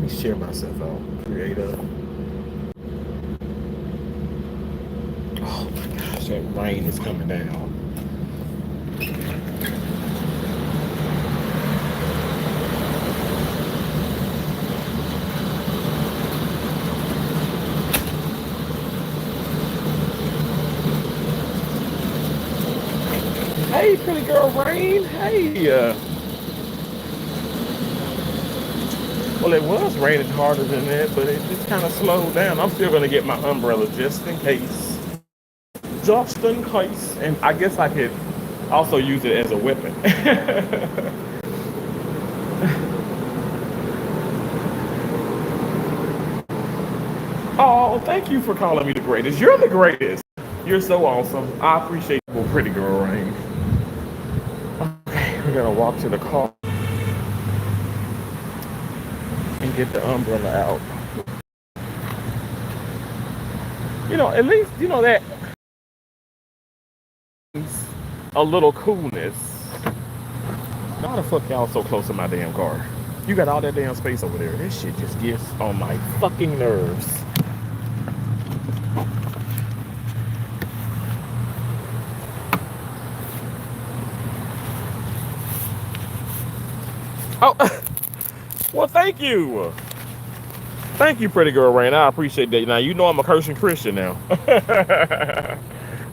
me share myself out. Creator. Oh my gosh, that rain is coming down. Hey, pretty girl, rain. Hey. Well, it was raining harder than that, but it just kind of slowed down. I'm still gonna get my umbrella just in case. Just in case. And I guess I could also use it as a weapon. Oh, thank you for calling me the greatest. You're the greatest. You're so awesome. I appreciate you, pretty girl rain. Okay, we're gonna walk to the car and get the umbrella out. At least that a little coolness. Why the fuck y'all so close to my damn car? You got all that damn space over there. This shit just gets on my fucking nerves. Oh, well, thank you. Thank you, pretty girl Rain. I appreciate that. Now, I'm a cursing Christian now.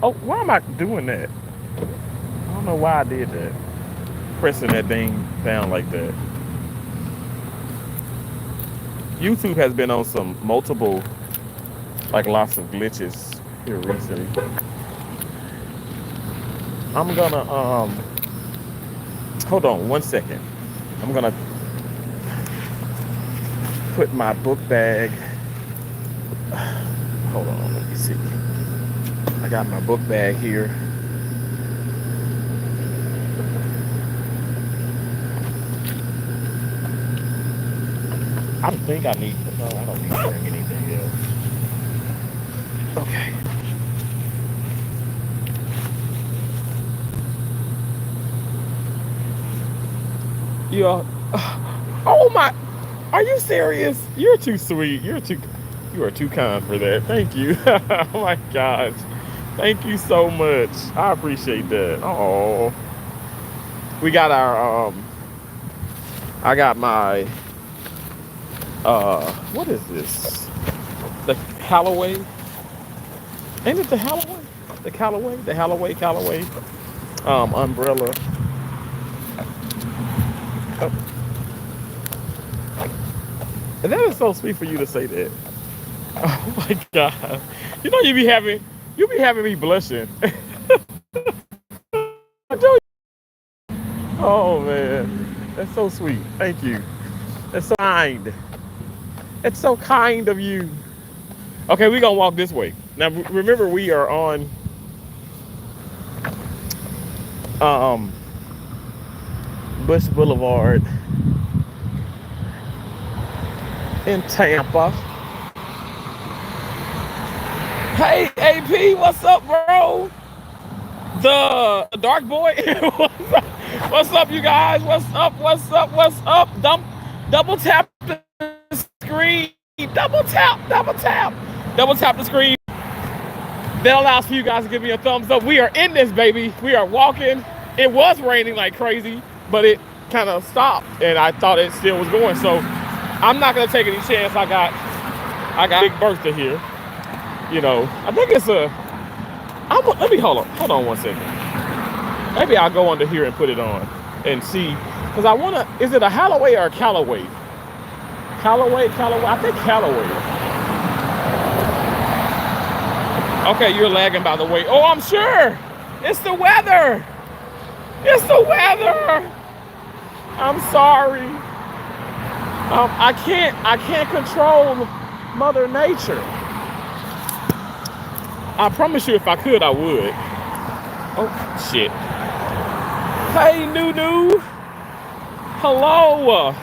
Oh, why am I doing that? I don't know why I did that. Pressing that thing down like that. YouTube has been on some multiple, like lots of glitches here recently. I'm gonna, hold on 1 second. I'm gonna put my book bag. Hold on, let me see. I got my book bag here. I think I need. No, I don't need to bring anything else. Okay. Yeah. Oh my. Are you serious? You're too sweet. You are too kind for that. Thank you. Oh my gosh. Thank you so much. I appreciate that. Oh. We got our I got my what is this? The Callaway. Ain't it the Callaway? The Callaway? The Callaway umbrella. Oh, and that is so sweet for you to say that. Oh my god. You be having me blushing. Oh man. That's so sweet. Thank you. That's so kind. It's so kind of you. Okay, we're gonna walk this way. Now remember we are on um Bush Boulevard in Tampa. Hey AP, what's up, bro? The dark boy. What's up, you guys? What's up? What's up? What's up? Double tap the screen. Double tap. Double tap. Double tap the screen. That allows for you guys to give me a thumbs up. We are in this, baby. We are walking. It was raining like crazy, but it kind of stopped, and I thought it still was going. So I'm not gonna take any chance. I got Big Bertha here. I think it's let me hold on 1 second. Maybe I'll go under here and put it on and see, because I wanna. Is it a Halloway or a Callaway? Callaway. I think Callaway. Okay, you're lagging by the way. Oh, I'm sure. It's the weather. It's the weather. I'm sorry. I can't control Mother Nature. I promise you, if I could, I would. Oh shit. Hey, Nunu. Hello.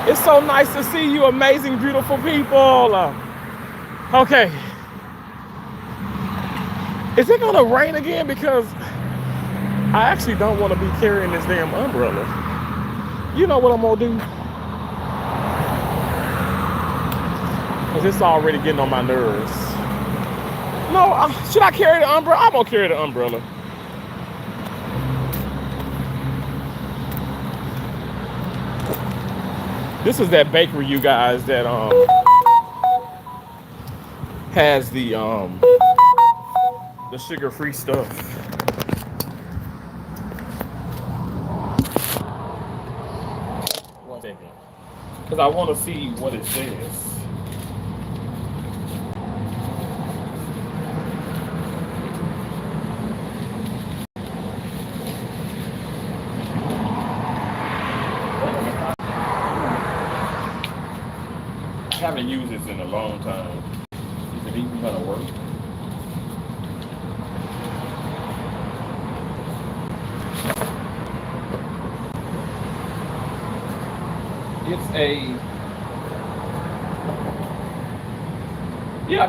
It's so nice to see you, amazing, beautiful people. Okay. Is it gonna rain again? Because I actually don't want to be carrying this damn umbrella. You know what I'm gonna do? because it's already getting on my nerves. No, should I carry the umbrella? I'm gonna carry the umbrella. This is that bakery, you guys, that has the sugar-free stuff. One second, because I want to see what it says. I haven't used this in a long time. Is it even gonna work? It's a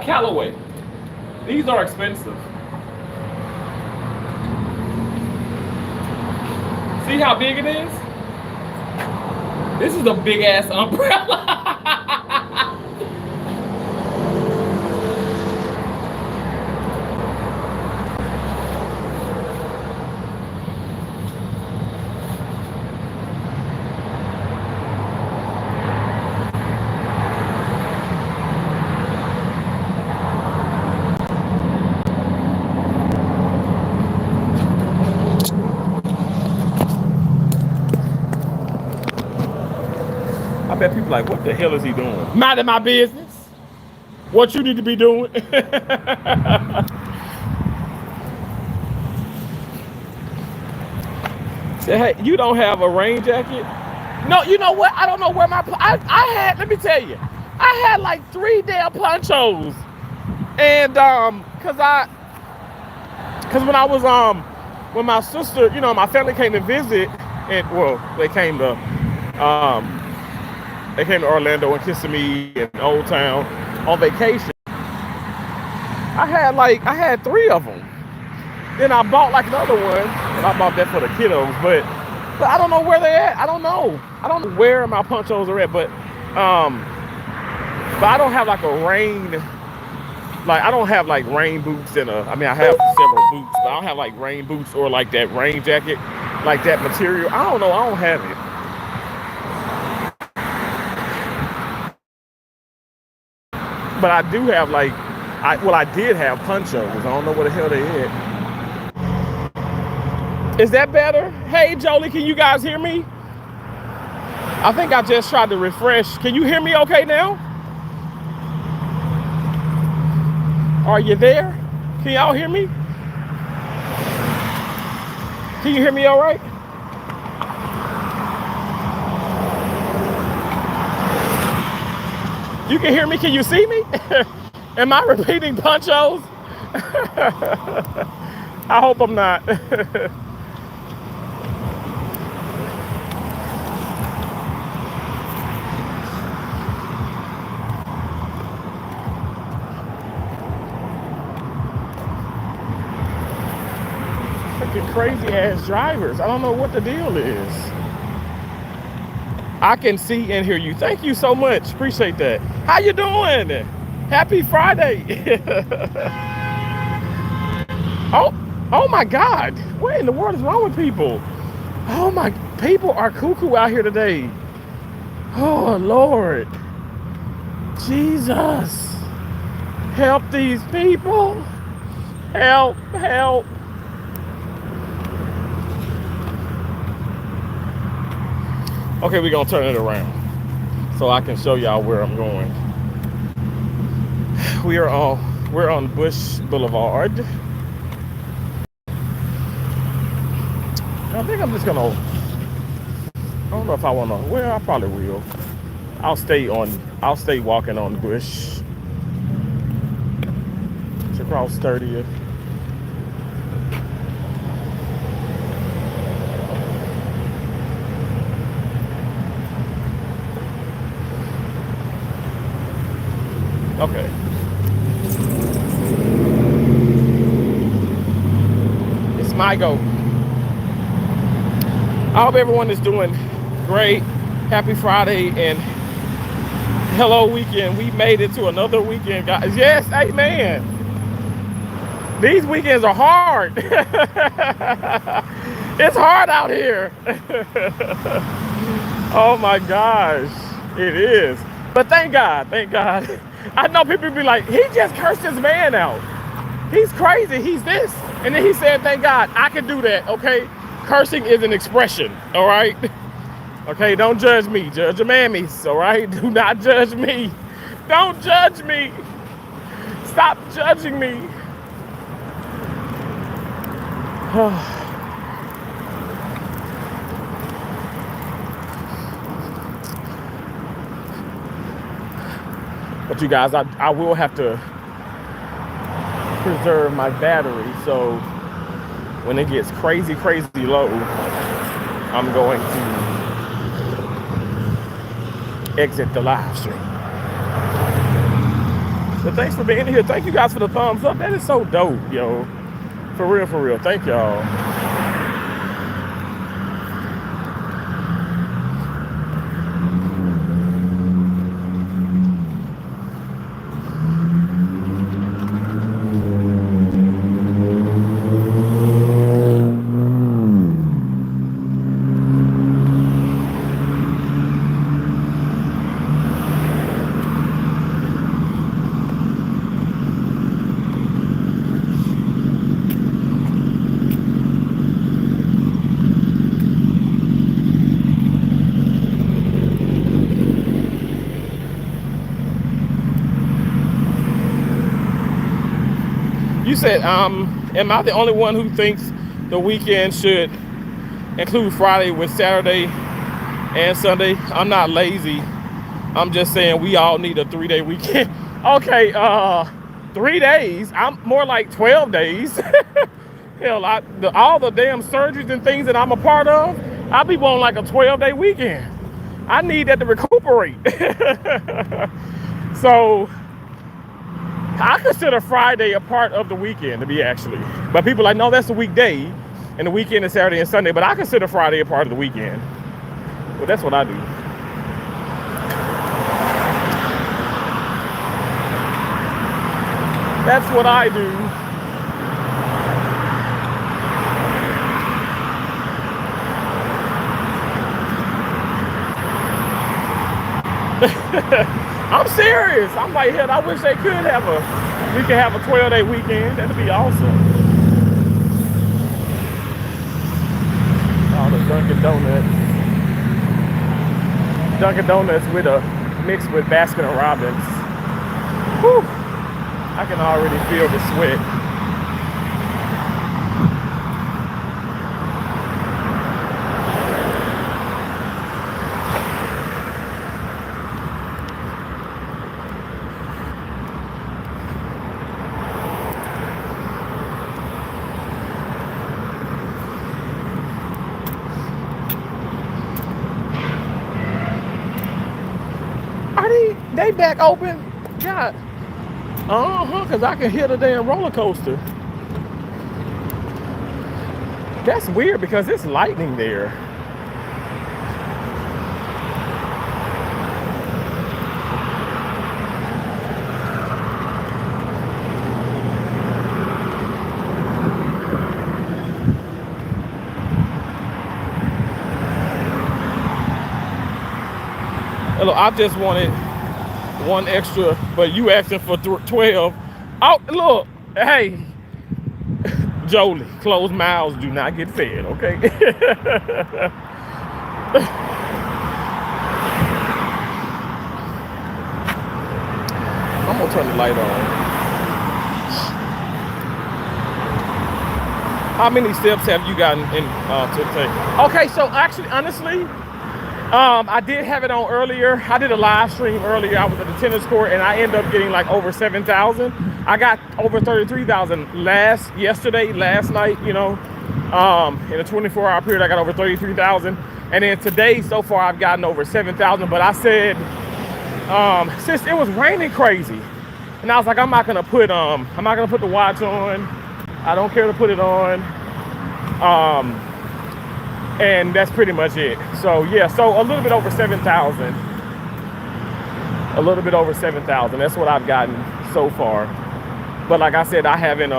Callaway. These are expensive. See how big it is? This is a big ass umbrella. I bet people like, what the hell is he doing? Minding my business. What you need to be doing. Say, hey, you don't have a rain jacket? No, you know what? I don't know where I had, let me tell you, I had like 3 damn ponchos. And cause when I was when my sister, you know, my family came to visit, and well, they came to Orlando and Kissimmee and Old Town on vacation. I had 3 of them. Then I bought like another one, and I bought that for the kiddos. But I don't know where they're at. I don't know where my ponchos are at. But I don't have like a rain. Like I don't have like rain boots and I mean I have several boots, but I don't have like rain boots or like that rain jacket, like that material. I don't know. I don't have it. But I do have like, I did have ponchos. I don't know what the hell they is. Is that better? Hey, Jolie, can you guys hear me? I think I just tried to refresh. Can you hear me okay now? Are you there? Can y'all hear me? Can you hear me all right? You can hear me? Can you see me? Am I repeating ponchos? I hope I'm not. Freaking crazy ass drivers. I don't know what the deal is. I can see and hear you. Thank you so much. Appreciate that. How you doing? Happy Friday. Oh my God. What in the world is wrong with people? Oh my, people are cuckoo out here today. Oh Lord. Jesus. Help these people. Help. Okay, we're gonna turn it around so I can show y'all where I'm going. We're on Bush Boulevard. I think I'm just gonna, I don't know if I wanna, well, I probably will. I'll stay walking on Bush. It's across 30th. Okay. It's my go. I hope everyone is doing great. Happy Friday, and Hello, weekend. We made it to another weekend, guys. Yes, amen. These weekends are hard. It's hard out here. Oh my gosh, it is. But thank God, thank God. I know people be like, he just cursed his man out. He's crazy, he's this. And then he said, thank God, I can do that, okay? Cursing is an expression, all right? Okay, don't judge me, judge your mammies, all right? Do not judge me. Don't judge me. Stop judging me. But you guys, I will have to preserve my battery, so when it gets crazy, crazy low, I'm going to exit the live stream. But thanks for being here. Thank you guys for the thumbs up. That is so dope, yo. For real, for real. Thank y'all. You said, am I the only one who thinks the weekend should include Friday with Saturday and Sunday? I'm not lazy. I'm just saying we all need a 3-day weekend. Okay, 3 days. I'm more like 12 days. Hell, all the damn surgeries and things that I'm a part of, I'll be wanting like a 12-day weekend. I need that to recuperate. So I consider Friday a part of the weekend to be actually. But people are like, no, that's a weekday. And the weekend is Saturday and Sunday. But I consider Friday a part of the weekend. Well, that's what I do. That's what I do. I'm serious. I'm like, hell, I wish they could have we could have a 12-day weekend. That'd be awesome. Oh, the Dunkin' Donuts. Dunkin' Donuts with a mixed with Baskin and Robbins. Whew. I can already feel the sweat. They back open? God. Because I can hear the damn roller coaster. That's weird because it's lightning there. Hello, I just wanted one extra, but you asking for 12. Oh, look, hey, Jolie, closed mouths do not get fed, okay? I'm gonna turn the light on. How many steps have you gotten in today? Okay, so actually, honestly, I did have it on earlier. I did a live stream earlier. I was at the tennis court and I ended up getting like over 7,000. I got over 33,000 last night, you know. In a 24-hour period, I got over 33,000. And then today, so far, I've gotten over 7,000. But I said, since it was raining crazy, and I was like, I'm not gonna put the watch on. I don't care to put it on. And that's pretty much it. So yeah, so a little bit over 7,000. a little bit over 7,000. That's what I've gotten so far. But like I said, I haven't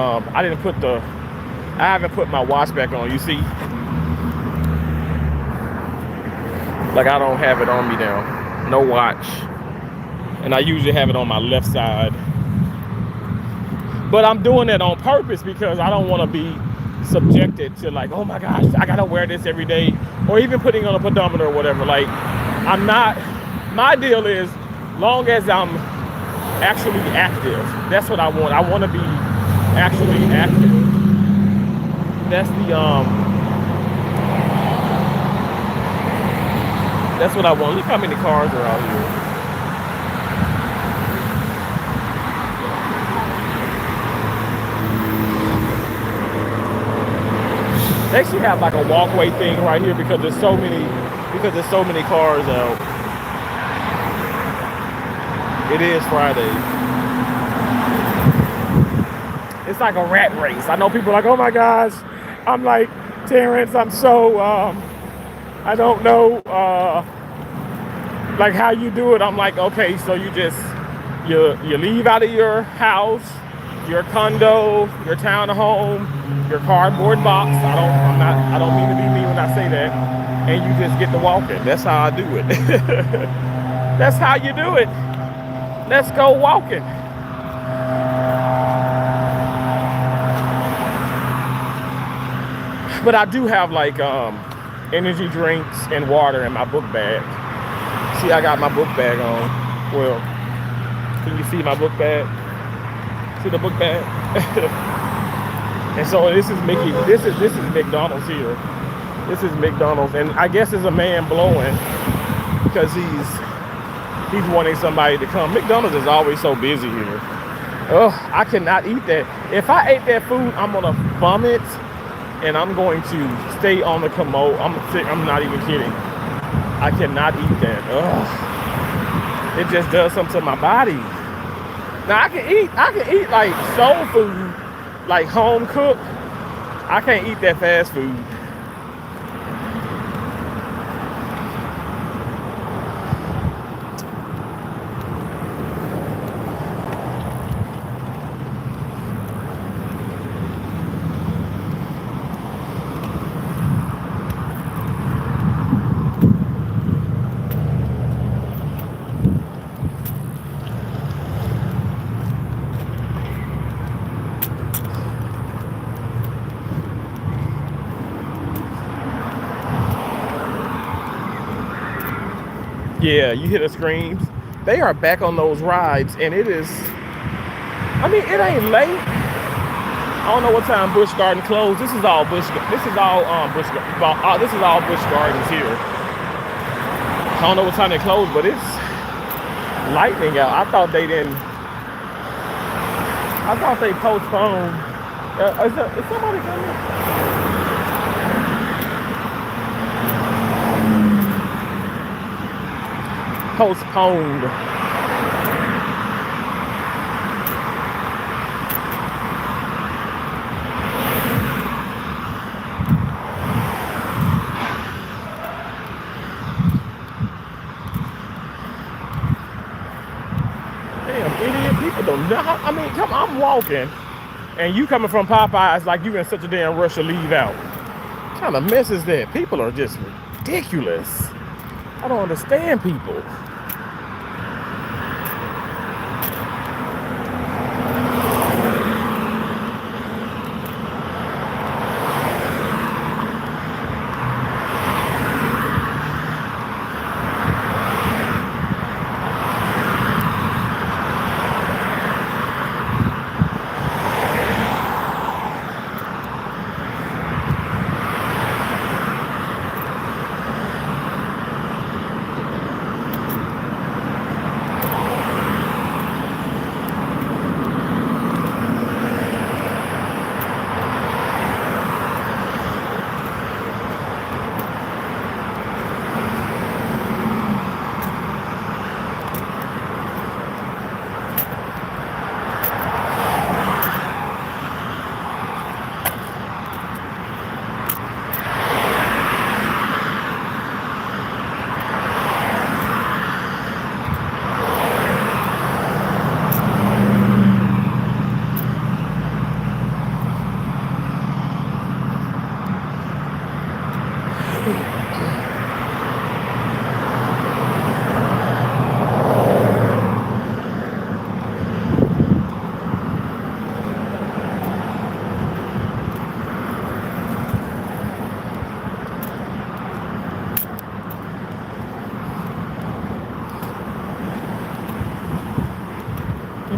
put my watch back on. You see, like I don't have it on me now, no watch, and I usually have it on my left side. But I'm doing it on purpose because I don't want to be subjected to like, oh my gosh, I gotta wear this every day, or even putting on a pedometer or whatever. Like, I'm not. My deal is, long as I'm actually active, that's what I want. I want to be actually active. That's what I want. Look how many cars are out here. They should have like a walkway thing right here because there's so many cars out. It is Friday. It's like a rat race. I know people are like, oh my gosh. I'm like, Terrence, I'm so I don't know like how you do it. I'm like, okay, so you leave out of your house, your condo, your townhome, your cardboard box. I don't mean to be mean when I say that. And you just get to walking. That's how I do it. That's how you do it. Let's go walking. But I do have like energy drinks and water in my book bag. See, I got my book bag on. Well, can you see my book bag? See the book bag? And so this is Mickey. This is McDonald's here. This is McDonald's, and I guess there's a man blowing because he's wanting somebody to come. McDonald's is always so busy here. Oh, I cannot eat that. If I ate that food, I'm gonna vomit, and I'm going to stay on the commode. I'm not even kidding. I cannot eat that. Ugh. It just does something to my body. Now I can eat like soul food, like home cooked. I can't eat that fast food. Yeah, you hear the screams. They are back on those rides, and it is. I mean, it ain't late. I don't know what time Busch Garden closed. This is all Busch Gardens here. I don't know what time they closed, but it's lightning out. I thought they postponed. Is somebody coming? Postponed. Damn, idiot people don't know. I mean, come on, I'm walking, and you coming from Popeyes like you in such a damn rush to leave out. What kind of mess is that? People are just ridiculous. I don't understand people.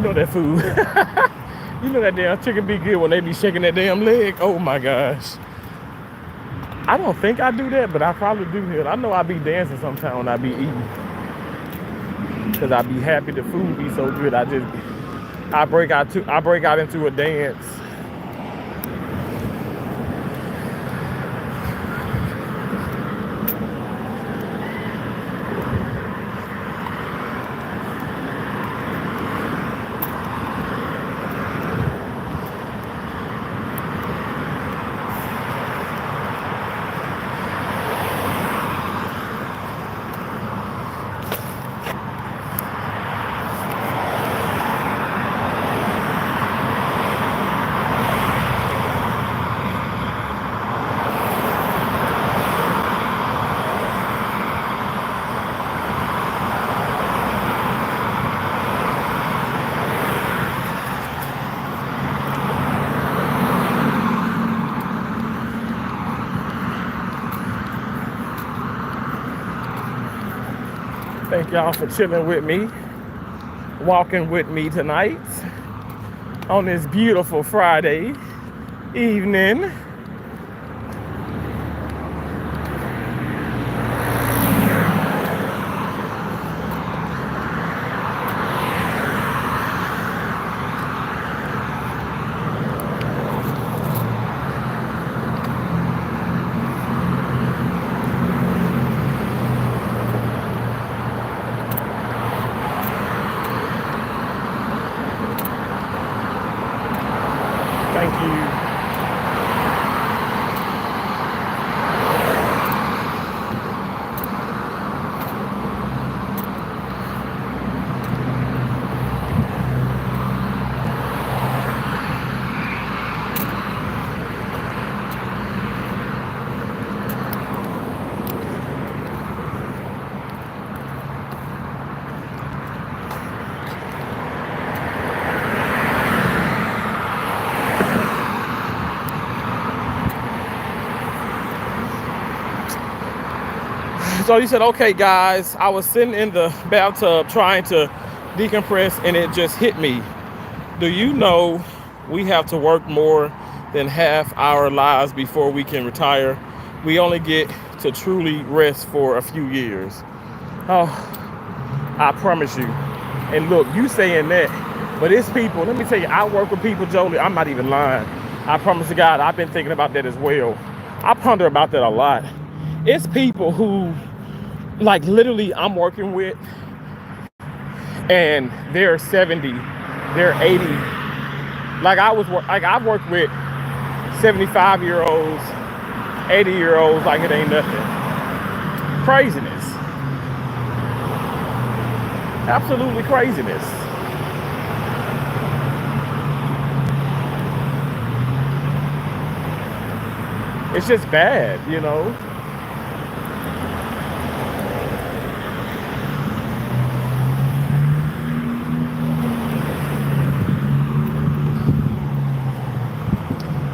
know that food. You know that damn chicken be good when they be shaking that damn leg. Oh my gosh. I don't think I do that, but I probably do it. I know I be dancing sometime when I be eating. Cause I be happy the food be so good. I break out into a dance. Thank y'all for chilling with me, walking with me tonight on this beautiful Friday evening. Thank you. So you said, okay, guys, I was sitting in the bathtub trying to decompress and it just hit me. Do you know we have to work more than half our lives before we can retire? We only get to truly rest for a few years. Oh, I promise you. And look, you saying that, but it's people, let me tell you, I work with people, Jolie, I'm not even lying. I promise to God, I've been thinking about that as well. I ponder about that a lot. It's people who, like literally I'm working with, and they're 70, they're 80. I've worked with 75-year-olds, 80-year-olds like it ain't nothing. Craziness. Absolutely craziness. It's just bad, you know.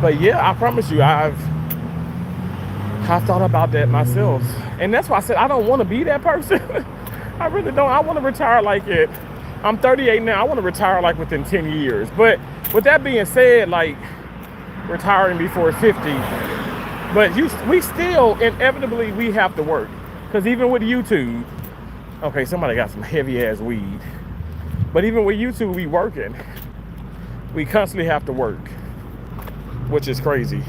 But yeah, I promise you, I've thought about that myself. And that's why I said I don't want to be that person. I really don't. I want to retire like it. I'm 38 now. I want to retire like within 10 years. But with that being said, like retiring before 50, but we still inevitably we have to work. Because even with YouTube, okay, somebody got some heavy ass weed. But even with YouTube, we working. We constantly have to work, which is crazy.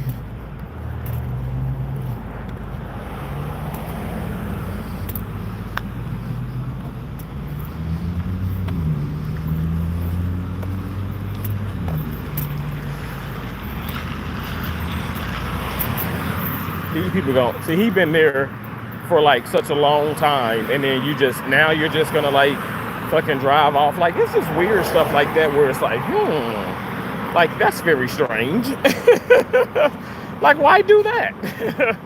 These people don't see, he been there for like such a long time, and then you're just gonna like fucking drive off. Like it's just weird stuff like that where it's like, like that's very strange. Like why do that?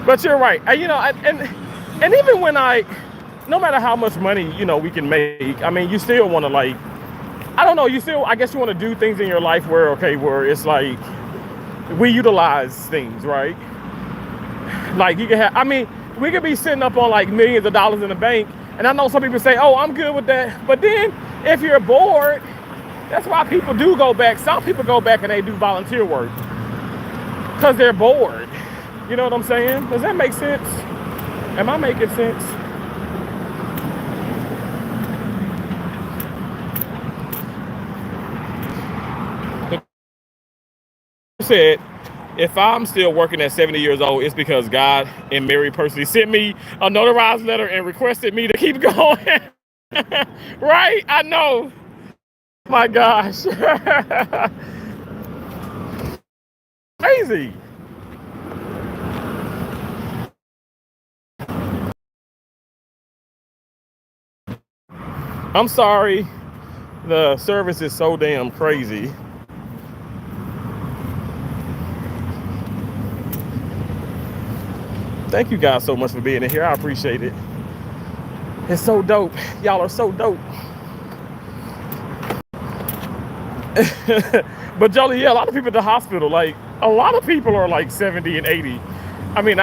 But you're right. You know, and even when no matter how much money, you know, we can make, I mean, you still want to like, I don't know, I guess you want to do things in your life where it's like we utilize things, right? Like you can have, I mean, we could be sitting up on like millions of dollars in the bank, and I know some people say, oh, I'm good with that. But then if you're bored That's why people do go back. Some people go back and they do volunteer work because they're bored. You know what I'm saying? Does that make sense? Am I making sense? Said, if I'm still working at 70 years old, it's because God and Mary personally sent me a notarized letter and requested me to keep going. Right? I know. My gosh. Crazy. I'm sorry. The service is so damn crazy. Thank you guys so much for being in here. I appreciate it. It's so dope. Y'all are so dope. But Jolie, yeah, a lot of people at the hospital, like a lot of people are like 70 and 80. I mean,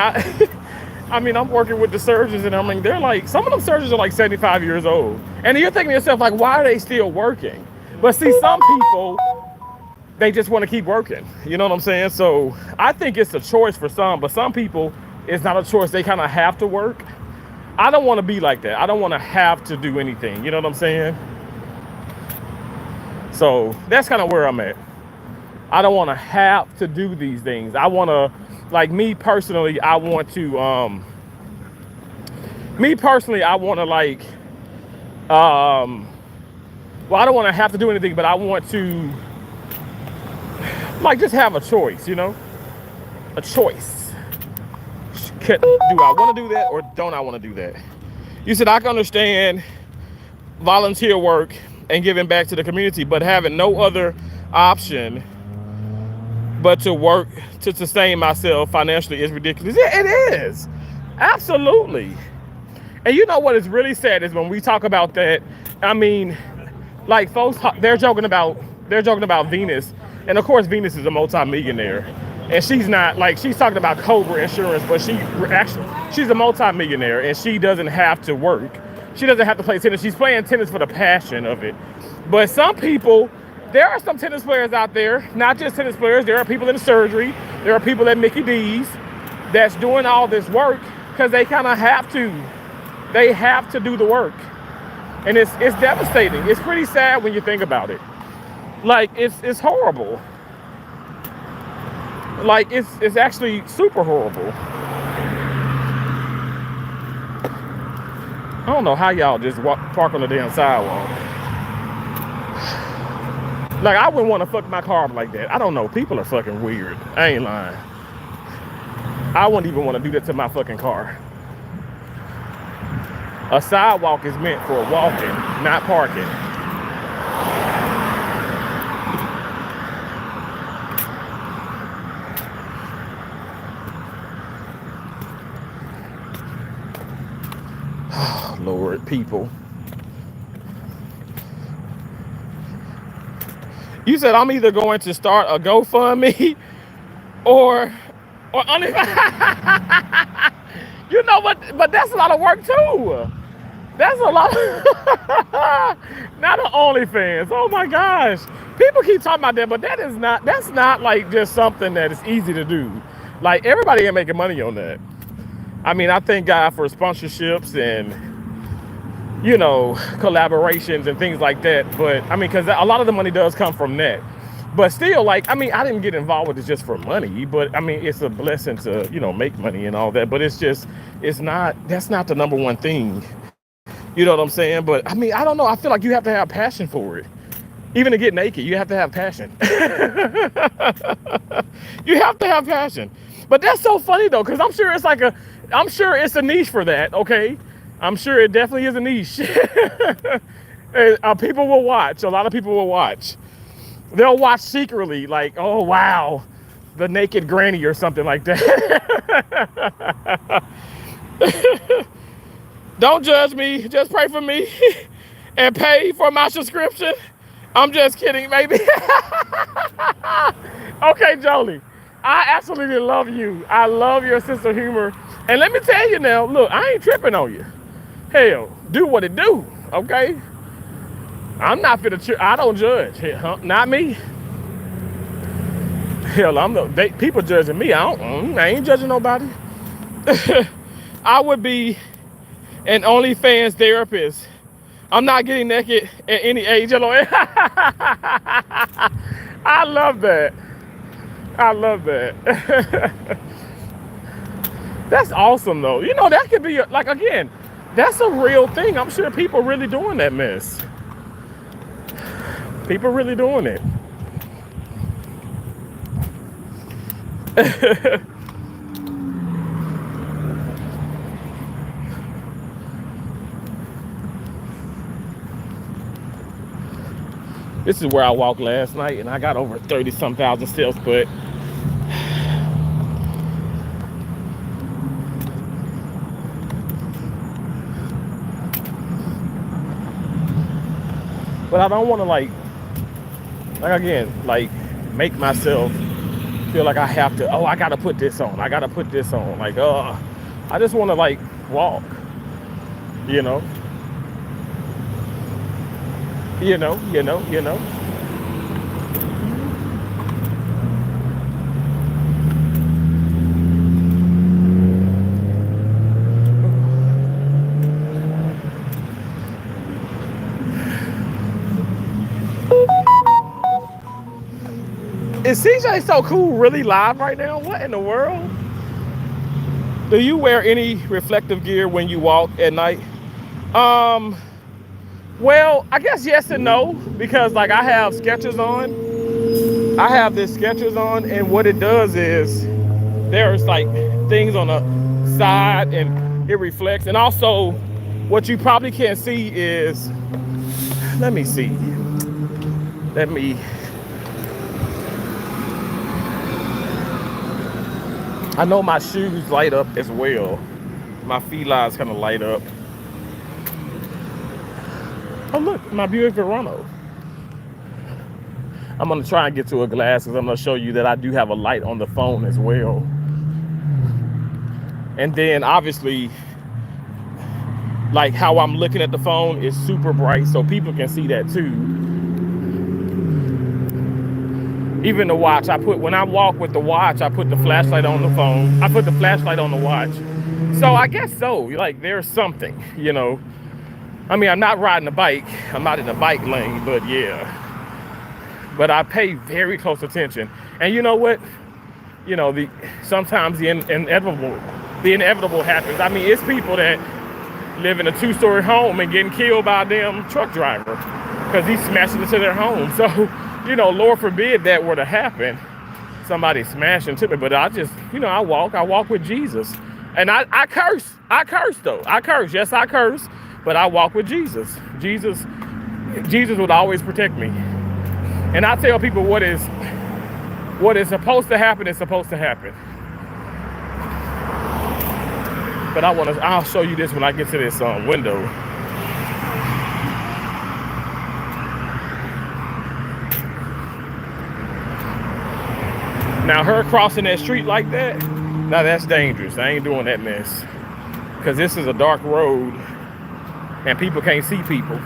I'm working with the surgeons, and I mean, they're like, some of them surgeons are like 75 years old. And you're thinking to yourself, like, why are they still working? But see, some people, they just want to keep working. You know what I'm saying? So I think it's a choice for some, but some people, it's not a choice. They kind of have to work. I don't want to be like that. I don't want to have to do anything. You know what I'm saying? So that's kind of where I'm at. I don't want to have to do these things. I want to, like me personally, I want to like, well, I don't want to have to do anything, but I want to like just have a choice, you know, a choice. Do I want to do that or don't I want to do that? You said I can understand volunteer work and giving back to the community, but having no other option but to work to sustain myself financially is ridiculous. Yeah, it is. Absolutely. And you know what is really sad is when we talk about that, I mean, like folks, they're joking about Venus. And of course, Venus is a multi-millionaire. And she's not, like, she's talking about Cobra Insurance, but she's a multi-millionaire and she doesn't have to work. She doesn't have to play tennis. She's playing tennis for the passion of it. But some people, there are some tennis players out there, not just tennis players. There are people in surgery. There are people at Mickey D's that's doing all this work because they kind of have to. They have to do the work. And it's devastating. It's pretty sad when you think about it. Like, it's horrible. Like, it's actually super horrible. I don't know how y'all just park on the damn sidewalk. Like, I wouldn't want to fuck my car up like that. I don't know. People are fucking weird. I ain't lying. I wouldn't even want to do that to my fucking car. A sidewalk is meant for walking, not parking. Oh, Lord, people. You said I'm either going to start a GoFundMe or you know what? But that's a lot of work too. That's a lot. Not an OnlyFans. Oh my gosh. People keep talking about that, but that's not like just something that is easy to do. Like, everybody ain't making money on that. I mean, I thank God for sponsorships and, you know, collaborations and things like that. But I mean, because a lot of the money does come from that. But still, like, I mean, I didn't get involved with it just for money, but I mean, it's a blessing to, you know, make money and all that. But that's not the number one thing. You know what I'm saying? But I mean, I don't know. I feel like you have to have passion for it. Even to get naked, you have to have passion. You have to have passion. But that's so funny though, because I'm sure it's a niche for that, okay? I'm sure it definitely is a niche. People will watch. A lot of people will watch. They'll watch secretly, like, oh wow, the naked granny or something like that. Don't judge me. Just pray for me and pay for my subscription. I'm just kidding, baby. Okay, Jolie, I absolutely love you. I love your sense of humor. And let me tell you now, look, I ain't tripping on you. Hell, do what it do, okay? I'm not finna. I don't judge. Not me. Hell, people judging me. I ain't judging nobody. I would be an OnlyFans therapist. I'm not getting naked at any age. I love that. I love that. That's awesome, though. You know, that could be, like, again, that's a real thing. I'm sure people really doing that mess. People really doing it. This is where I walked last night, and I got over 30-some thousand steps, but I don't want to like again, like make myself feel like I have to, oh, I gotta put this on. I gotta put this on. Like, I just want to like walk, you know. You know. Is CJ So Cool really live right now? What in the world? Do you wear any reflective gear when you walk at night? Well, I guess yes and no, because like I have Skechers on. I have this Skechers on, and what it does is there's like things on the side and it reflects. And also what you probably can't see is, let me see. I know my shoes light up as well. My felines kind of light up. Oh look, my Buick Verano. I'm gonna try and get to a glass because I'm gonna show you that I do have a light on the phone as well. And then obviously, like how I'm looking at the phone is super bright, so people can see that too. Even the watch, when I walk with the watch, I put the flashlight on the phone. I put the flashlight on the watch. So I guess so, like there's something, you know. I mean, I'm not riding a bike. I'm not in the bike lane, but yeah. But I pay very close attention. And you know what? You know, sometimes the inevitable happens. I mean, it's people that live in a 2-story home and getting killed by a damn truck driver because he's smashing into their home. So, you know, Lord forbid that were to happen, somebody smashing into me. But I just, you know, I walk with Jesus. And I curse though. I curse. Yes, I curse. But I walk with Jesus. Jesus would always protect me. And I tell people what is supposed to happen is supposed to happen. But I'll show you this when I get to this window. Now her crossing that street like that, now that's dangerous. I ain't doing that mess. Because this is a dark road and people can't see people.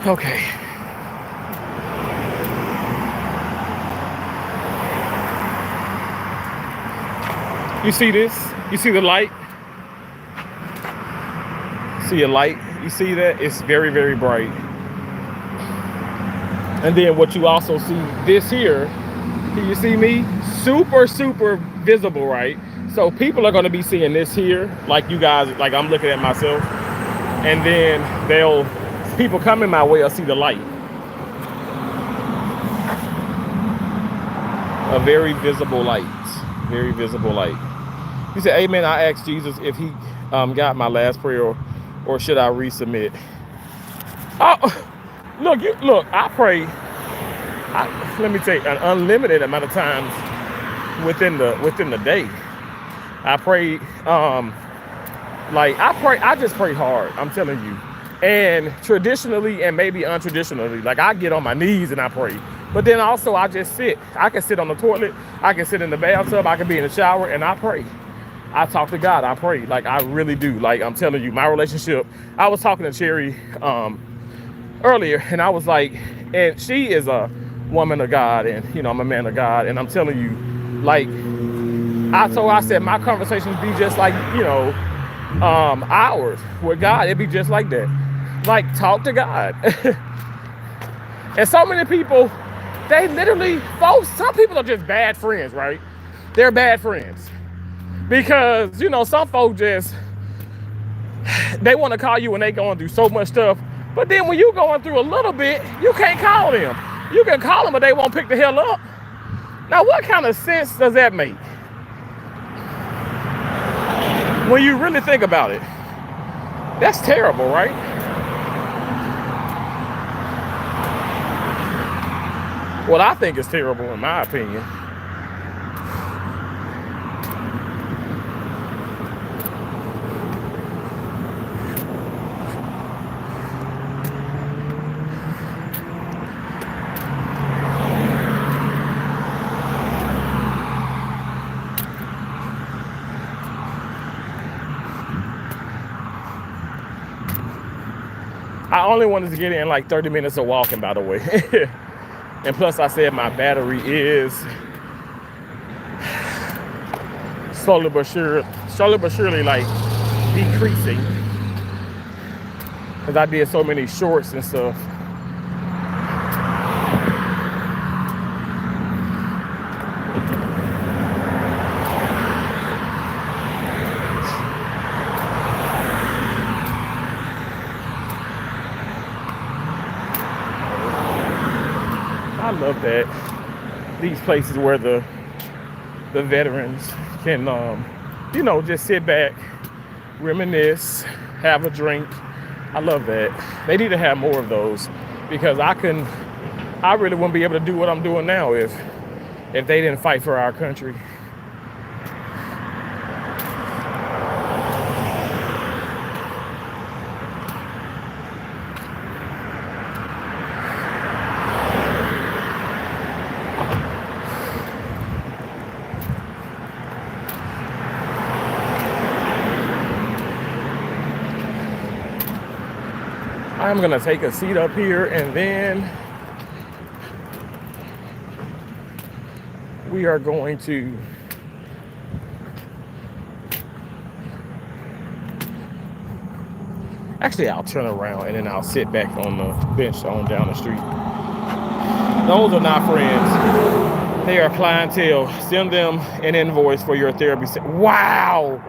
Okay. You see this? You see the light? See a light? You see that? It's very, very bright. And then what you also see, this here, can you see me? Super, super visible, right? So people are gonna be seeing this here, like you guys, like I'm looking at myself. And then people coming my way will see the light. A very visible light. Very visible light. He said, amen. I asked Jesus if he got my last prayer or should I resubmit. Oh, look, I pray, let me tell you, an unlimited amount of times within the day. I pray Like I just pray hard. I'm telling you. And traditionally and maybe untraditionally, like I get on my knees and I pray. But then also I just sit. I can sit on the toilet. I can sit in the bathtub. I can be in the shower and I pray. I talk to God. I pray. Like I really do. Like I'm telling you, my relationship. I was talking to Cherry earlier, and I was like, and she is a woman of God, and I'm a man of God, and I'm telling you, like I said my conversations be just like hours with God. It'd be just like that. Like talk to God. And so many people, they literally, folks, some people are just bad friends, right? They're bad friends. Because, some folks just, they want to call you when they going through so much stuff. But then when you going through a little bit, you can't call them. You can call them, but they won't pick the hell up. Now, what kind of sense does that make? When you really think about it, that's terrible, right? What I think is terrible, in my opinion. I only wanted to get in like 30 minutes of walking, by the way. And plus I said my battery is slowly but surely like decreasing. Because I did so many shorts and stuff. I love that. These places where the veterans can, just sit back, reminisce, have a drink. I love that. They need to have more of those because I really wouldn't be able to do what I'm doing now if they didn't fight for our country. I'm gonna take a seat up here and then we are going to actually I'll turn around and then I'll sit back on the bench on down the street. Those are not friends. They are clientele. Send them an invoice for your therapy. Wow,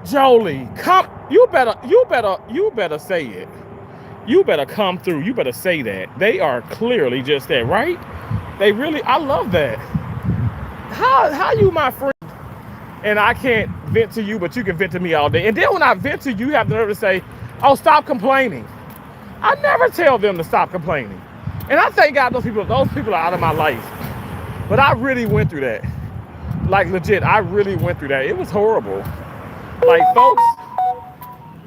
Jolie, come! You better say it. You better come through. You better say that. They are clearly just that, right? They really, I love that. How you my friend and I can't vent to you, but you can vent to me all day. And then when I vent to you, you have the nerve to say, oh, stop complaining. I never tell them to stop complaining. And I thank God those people are out of my life. But I really went through that. Like legit, I really went through that. It was horrible. Like folks,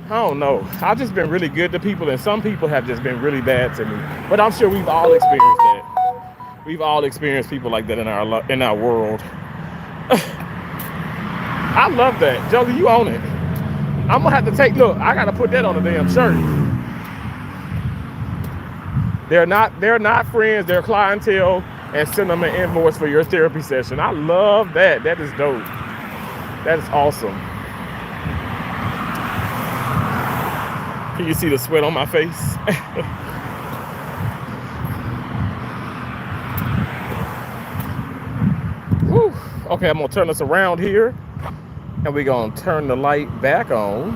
I don't know. I've just been really good to people, and some people have just been really bad to me. But I'm sure we've all experienced that. We've all experienced people like that in our world. I love that. Jolie, you own it. I'm gonna have to look, I gotta put that on a damn shirt. They're not friends, they're clientele, and send them an invoice for your therapy session. I love that. That is dope. That is awesome. Can you see the sweat on my face? Whew. Okay, I'm gonna turn this around here and we're gonna turn the light back on.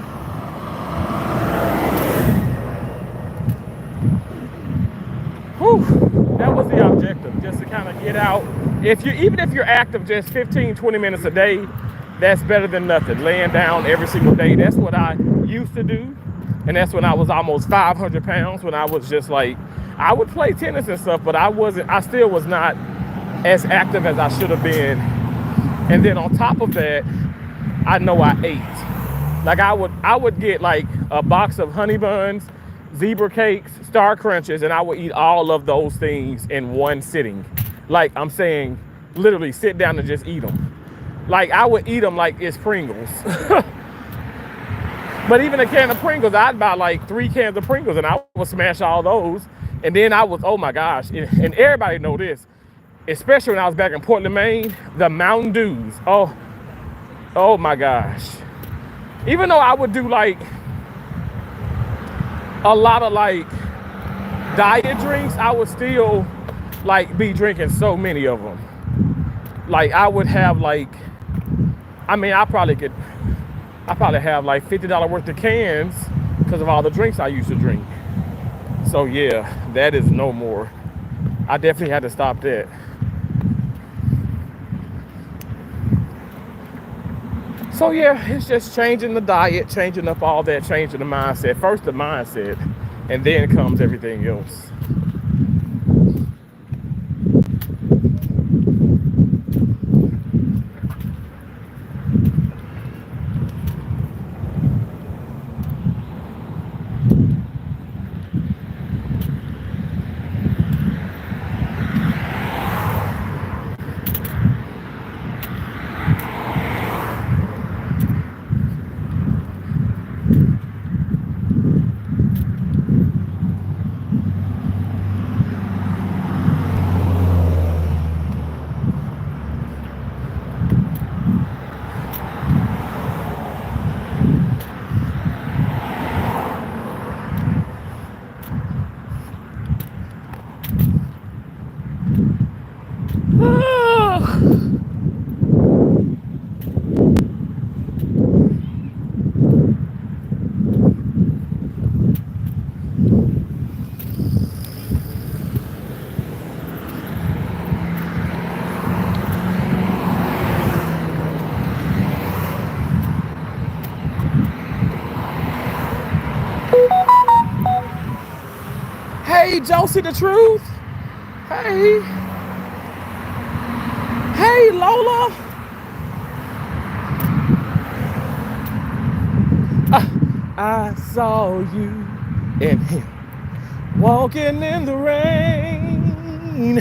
Whew. That was the objective, just to kind of get out. Even if you're active just 15-20 minutes a day, that's better than nothing. Laying down every single day. That's what I used to do. And that's when I was almost 500 pounds, when I was just like, I would play tennis and stuff, but I still was not as active as I should have been. And then on top of that, I know I ate. Like I would get like a box of honey buns, zebra cakes, star crunches, and I would eat all of those things in one sitting. Like I'm saying, literally sit down and just eat them. Like I would eat them like it's Pringles. But even a can of Pringles, I'd buy like 3 cans of Pringles and I would smash all those. And then I was, oh my gosh, and everybody know this, especially when I was back in Portland, Maine, the Mountain Dews. Oh my gosh. Even though I would do like a lot of like diet drinks, I would still like be drinking so many of them. Like I would have like, I mean, I probably have like $50 worth of cans because of all the drinks I used to drink. So yeah, that is no more. I definitely had to stop that. So yeah, it's just changing the diet, changing up all that, changing the mindset. First the mindset, and then comes everything else. Hey, Josie the Truth. Hey. Hey, Lola. I saw you and him walking in the rain.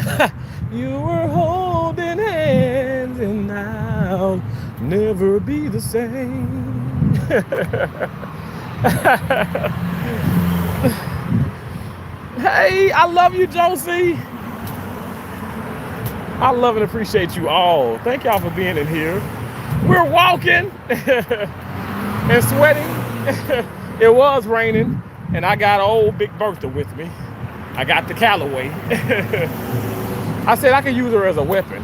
You were holding hands and I'll never be the same. Hey, I love you, Josie. I love and appreciate you all. Thank y'all for being in here. We're walking and sweating. It was raining, and I got old Big Bertha with me. I got the Callaway. I said I could use her as a weapon.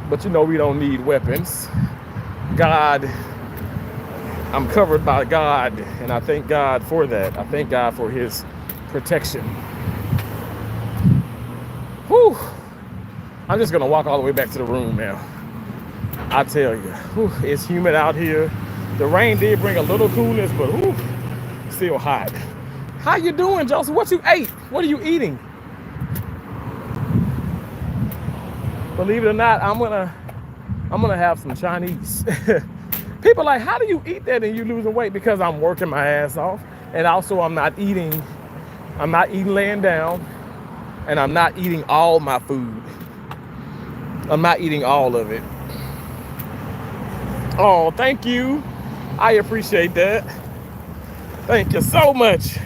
But you know we don't need weapons. God, I'm covered by God, and I thank God for that. I thank God for his protection. Whew. I'm just gonna walk all the way back to the room now. I tell you, whew, it's humid out here. The rain did bring a little coolness, but whew, still hot. How you doing, Joseph? What you ate? What are you eating? Believe it or not, I'm gonna have some Chinese. People are like, how do you eat that and you losing weight? Because I'm working my ass off, and also I'm not eating laying down, and I'm not eating all my food. I'm not eating all of it. Oh, thank you. I appreciate that. Thank you so much.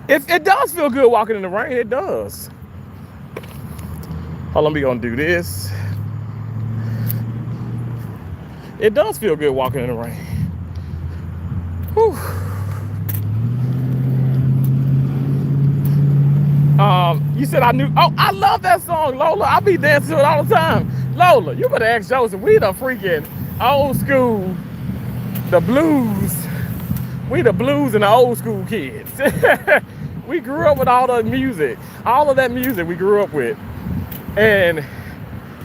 It does feel good walking in the rain. It does. Hold on, we gonna do this. It does feel good walking in the rain. Whew. You said I knew. Oh, I love that song, Lola. I be dancing to it all the time. Lola, you better ask Joseph. We the freaking old school, the blues. We the blues and the old school kids. We grew up with all the music. All of that music we grew up with. And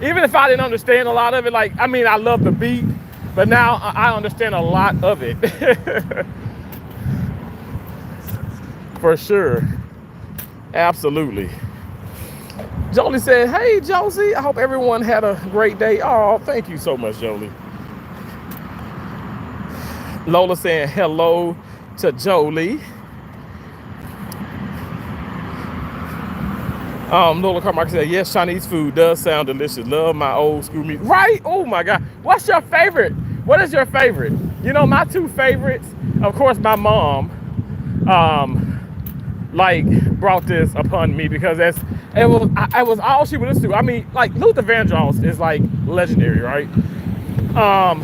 even if I didn't understand a lot of it, like, I mean, I love the beat, but now I understand a lot of it. For sure. Absolutely. Jolie said, "Hey, Josie, I hope everyone had a great day." Oh, thank you so much, Jolie. Lola saying hello to Jolie. Lola Carmichael said, "Yes, Chinese food does sound delicious. Love my old school meat." Right? Oh my God. What's your favorite? What is your favorite? You know, my two favorites, of course, my mom, um, like brought this upon me because I was all she would listen to. I mean, like Luther Vandross is like legendary, right? Um,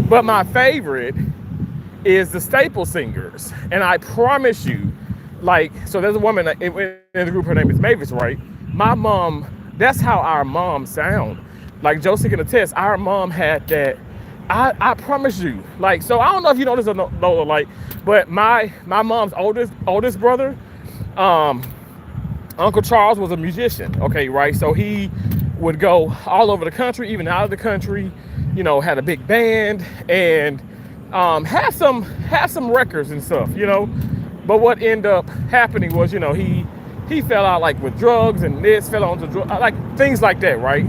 but my favorite is the Staple Singers, and I promise you, like, so there's a woman in the group. Her name is Mavis, right? My mom. That's how our moms sound. Like Josie can attest, our mom had that. I promise you. Like, so I don't know if you know this or no, like, but my mom's oldest brother, um, Uncle Charles was a musician, okay, right? So he would go all over the country, even out of the country, you know, had a big band and had some records and stuff, you know. But what ended up happening was, you know, he fell out like with drugs and this fell onto drugs, like things like that, right?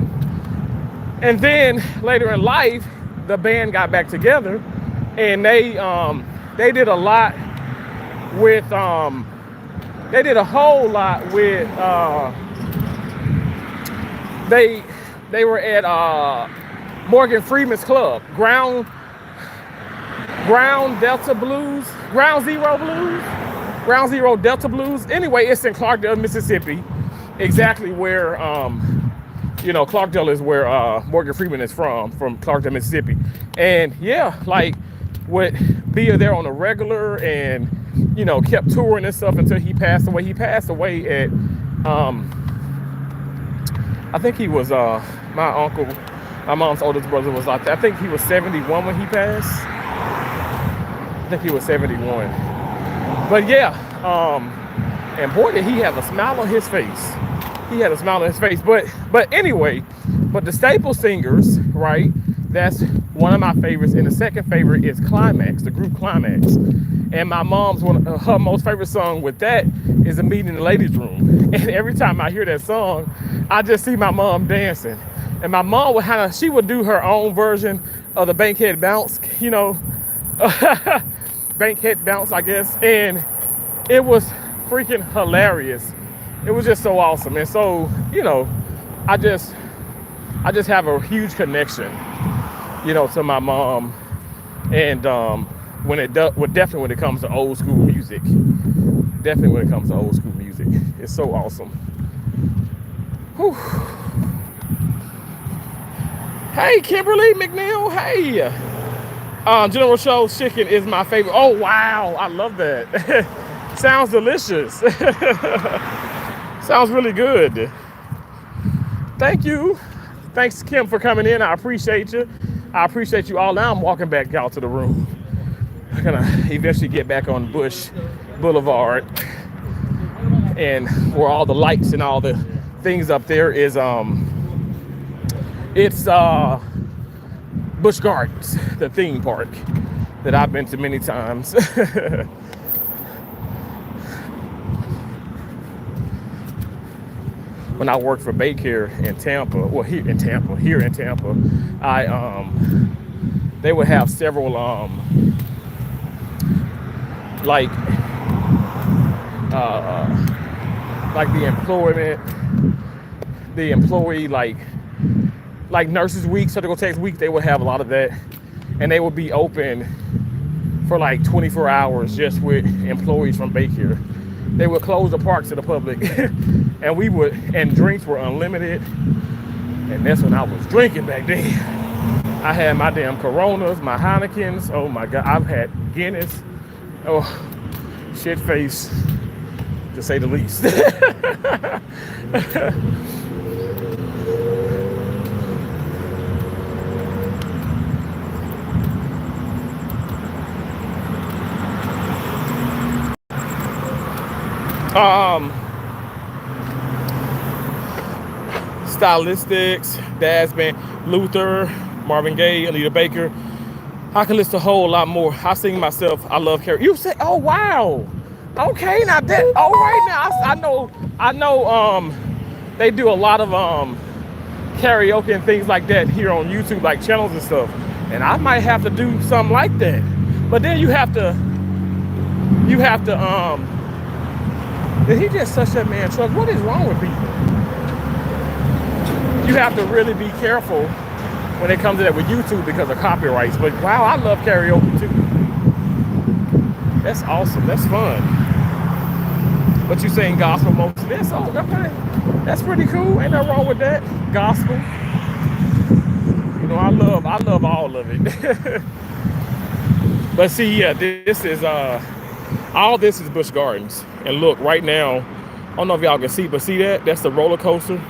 And then later in life, the band got back together and they did a lot with they did a whole lot with they were at Morgan Freeman's club, Ground Delta Blues, Ground Zero Delta Blues. Anyway, it's in Clarkdale, Mississippi, exactly where you know, Clarkdale is where Morgan Freeman is from Clarkdale, Mississippi. And yeah, like would be there on a regular and, you know, kept touring and stuff until he passed away. He passed away at, I think he was, my uncle, my mom's oldest brother was like, I think he was 71 when he passed. I think he was 71. But yeah, and boy, did he have a smile on his face. He had a smile on his face. But anyway, but the Staple Singers, right? That's one of my favorites. And the second favorite is Climax, the group Climax. And my mom's her most favorite song with that is A Meeting in the Ladies' Room. And every time I hear that song, I just see my mom dancing. And my mom would she would do her own version of the Bankhead Bounce, you know, Bankhead Bounce, I guess. And it was freaking hilarious. It was just so awesome. And so, you know, I just have a huge connection, you know, to my mom. And definitely when it comes to old school music, it's so awesome. Whew. Hey, Kimberly McNeil. Hey. General Tso's chicken is my favorite. Oh, wow. I love that. Sounds delicious. Sounds really good. Thank you. Thanks, Kim, for coming in. I appreciate you. I appreciate you all. Now I'm walking back out to the room. I'm gonna eventually get back on Bush Boulevard, and where all the lights and all the things up there is it's Busch Gardens, the theme park that I've been to many times. When I worked for Baycare in Tampa, well, here in Tampa, they would have several like the employee like Nurses Week, Surgical Techs Week. They would have a lot of that, and they would be open for like 24 hours just with employees from Baycare. They would close the park to the public, and drinks were unlimited. And that's when I was drinking back then. I had my damn Coronas, my Heinekens. Oh my God, I've had Guinness. Oh, shit face, to say the least. Stylistics, Dad's Band, Luther, Marvin Gaye, Anita Baker. I can list a whole lot more. I sing myself. I love Carrie. You say, oh wow, okay, now that, all right, now I know. they do a lot of karaoke and things like that here on YouTube, like channels and stuff. And I might have to do something like that. But then you have to did he just touch that man's truck? What is wrong with people? You have to really be careful when it comes to that with YouTube because of copyrights. But wow, I love karaoke too. That's awesome. That's fun. But you saying gospel most of this? Oh, okay. That's pretty cool. Ain't nothing wrong with that. Gospel. You know, I love all of it. But see, yeah, this is all this is Busch Gardens. And look, right now, I don't know if y'all can see, but see that? That's the roller coaster.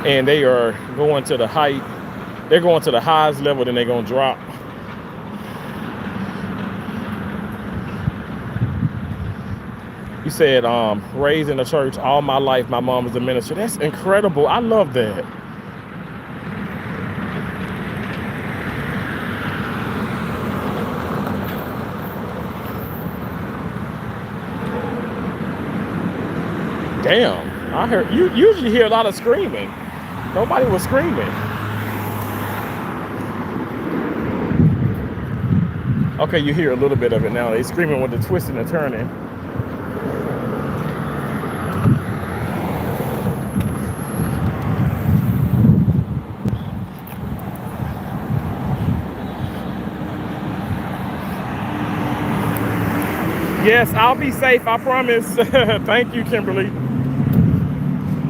And they are going to the height. They're going to the highest level, then they're gonna drop. You said, raised in the church all my life. My mom was a minister. That's incredible. I love that. Damn, I heard you usually hear a lot of screaming. Nobody was screaming. Okay, you hear a little bit of it now. They screaming with the twisting and turning. Yes, I'll be safe, I promise. Thank you, Kimberly.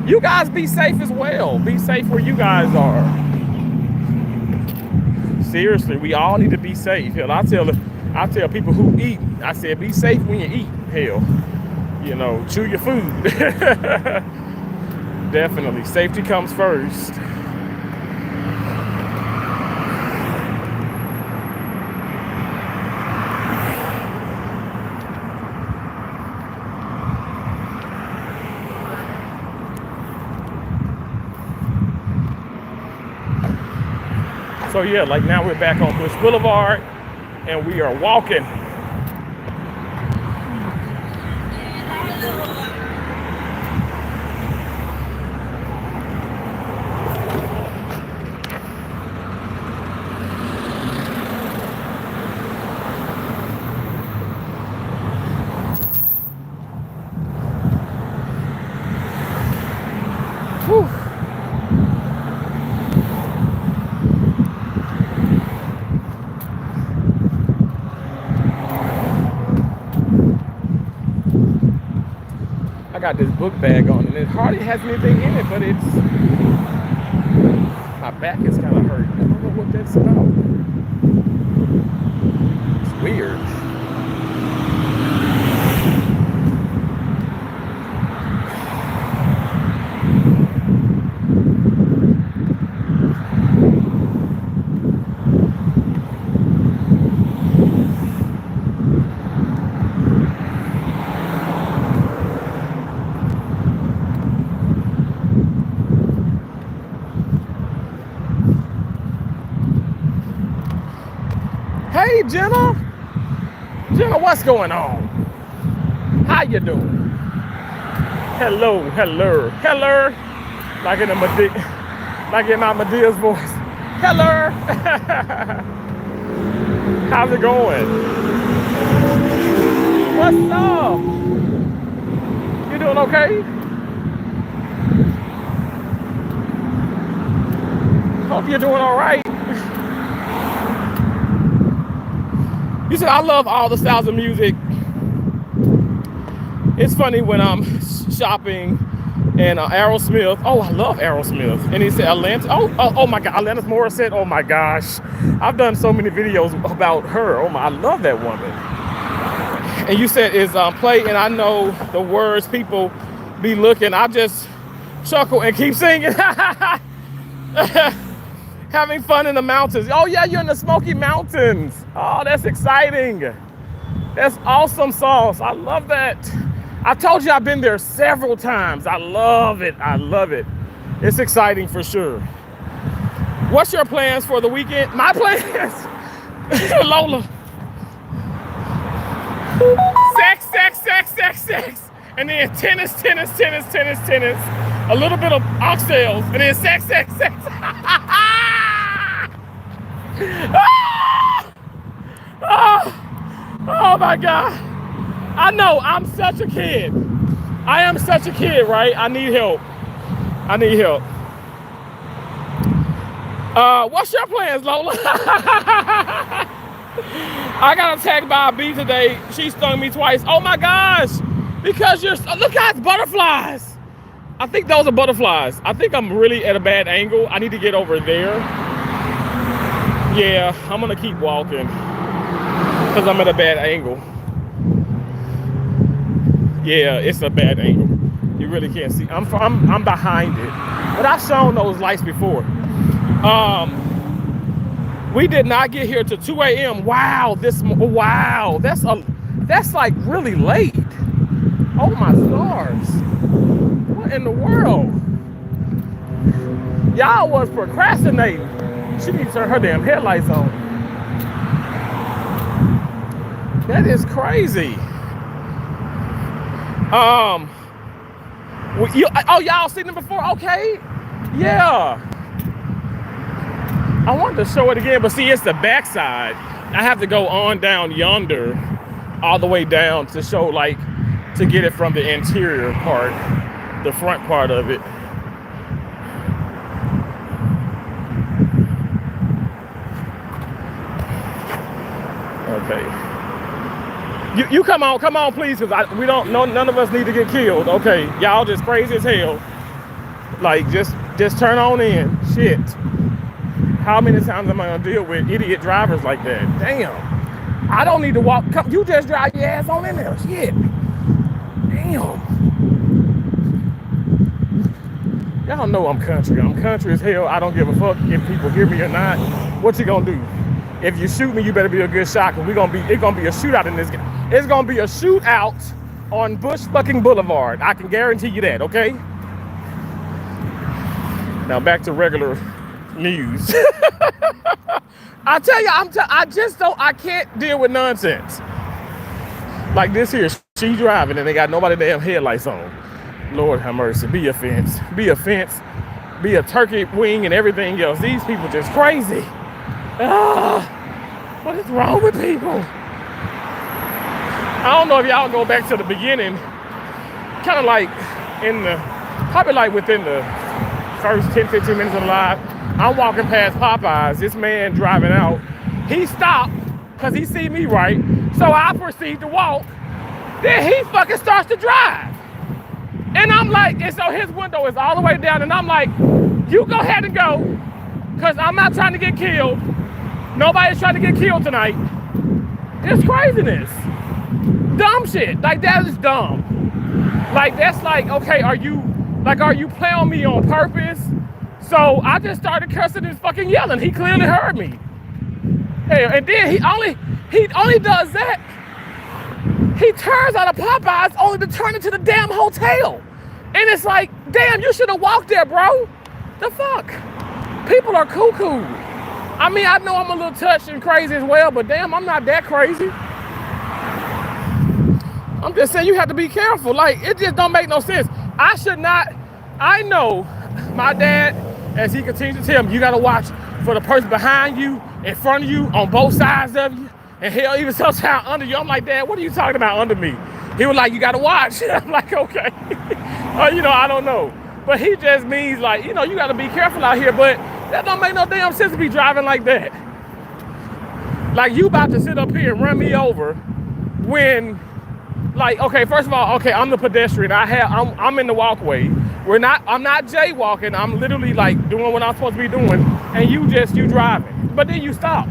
You guys be safe as well. Be safe where you guys are. Seriously, we all need to be safe. Hell, I tell people who eat, I said, be safe when you eat. Hell, you know, chew your food. Definitely, safety comes first. So yeah, like now we're back on Busch Boulevard and we are walking. Whew. I got this book bag on and it hardly has anything in it, but it's, my back is kind of hurting. I don't know what that's about. It's weird. Hey, Jenna. Jenna, what's going on? How you doing? Hello, hello, hello. Like in my Medea's voice. Hello. How's it going? What's up? You doing okay? Hope you're doing all right. You said I love all the styles of music. It's funny when I'm shopping and Aerosmith. Oh, I love Aerosmith. And he said Atlanta. Oh my God, Alanis Morissette. Oh my gosh, I've done so many videos about her. Oh my, I love that woman. And you said is play, and I know the words. People be looking. I just chuckle and keep singing. Having fun in the mountains. Oh yeah, you're in the Smoky Mountains. Oh, that's exciting. That's awesome sauce. I love that. I told you I've been there several times. I love it. I love it. It's exciting for sure. What's your plans for the weekend? My plans? Lola. Sex. and then tennis, tennis, tennis, tennis, tennis, a little bit of oxtails, and then sex, sex, sex. Oh my God. I know, I'm such a kid. I am such a kid, right? I need help. I need help. What's your plans, Lola? I got attacked by a bee today. She stung me twice. Oh my gosh. Because look, guys, butterflies. I think those are butterflies. I think I'm really at a bad angle. I need to get over there. Yeah, I'm gonna keep walking because I'm at a bad angle. Yeah, it's a bad angle. You really can't see. I'm behind it, but I've shown those lights before. We did not get here till 2 a.m. Wow, that's like really late. Oh my stars. What in the world? Y'all was procrastinating. She needs to turn her damn headlights on. That is crazy. Y'all seen them before? Okay. Yeah. I wanted to show it again, but see, it's the backside. I have to go on down yonder, all the way down to show, like, to get it from the interior part, the front part of it. Okay. You come on, please, because we don't know. None of us need to get killed. Okay, y'all just crazy as hell. Like, just turn on in. Shit. How many times am I gonna deal with idiot drivers like that? Damn. I don't need to walk. Come, you just drive your ass on in there. Shit. Damn. Y'all know I'm country. I'm country as hell. I don't give a fuck if people hear me or not. What you gonna do? If you shoot me, you better be a good shot, because it's gonna be a shootout in this game. It's gonna be a shootout on Bush fucking Boulevard. I can guarantee you that, okay? Now back to regular news. I tell you, I can't deal with nonsense. Like this here, she driving and they got nobody damn headlights on. Lord have mercy, be a fence, be a turkey wing and everything else. These people just crazy. What is wrong with people? I don't know if y'all go back to the beginning, kind of like probably like within the first 10, 15 minutes of the live, I'm walking past Popeyes, this man driving out, he stopped because he see me right, so I proceed to walk, then he fucking starts to drive. And I'm like, and so his window is all the way down, and I'm like, you go ahead and go, because I'm not trying to get killed. Nobody's trying to get killed tonight. It's craziness. Dumb shit. Like, that is dumb. Like, that's like, okay, are you playing on me on purpose? So I just started cussing and fucking yelling. He clearly heard me. Hey, and then he only does that. He turns out of Popeyes only to turn into the damn hotel. And it's like, damn, you should have walked there, bro. The fuck? People are cuckoo. I mean, I know I'm a little touched and crazy as well, but damn, I'm not that crazy. I'm just saying you have to be careful. Like, it just don't make no sense. I know my dad, as he continues to tell me, you gotta watch for the person behind you, in front of you, on both sides of you, and hell, even sometimes under you. I'm like, Dad, what are you talking about under me? He was like, you gotta watch. I'm like, okay. I don't know. But he just means like, you gotta be careful out here, but that don't make no damn sense to be driving like that. Like, you about to sit up here and run me over when, like, okay, first of all, okay, I'm the pedestrian. I'm in the walkway. I'm not jaywalking. I'm literally like doing what I'm supposed to be doing, and you driving. But then you stop.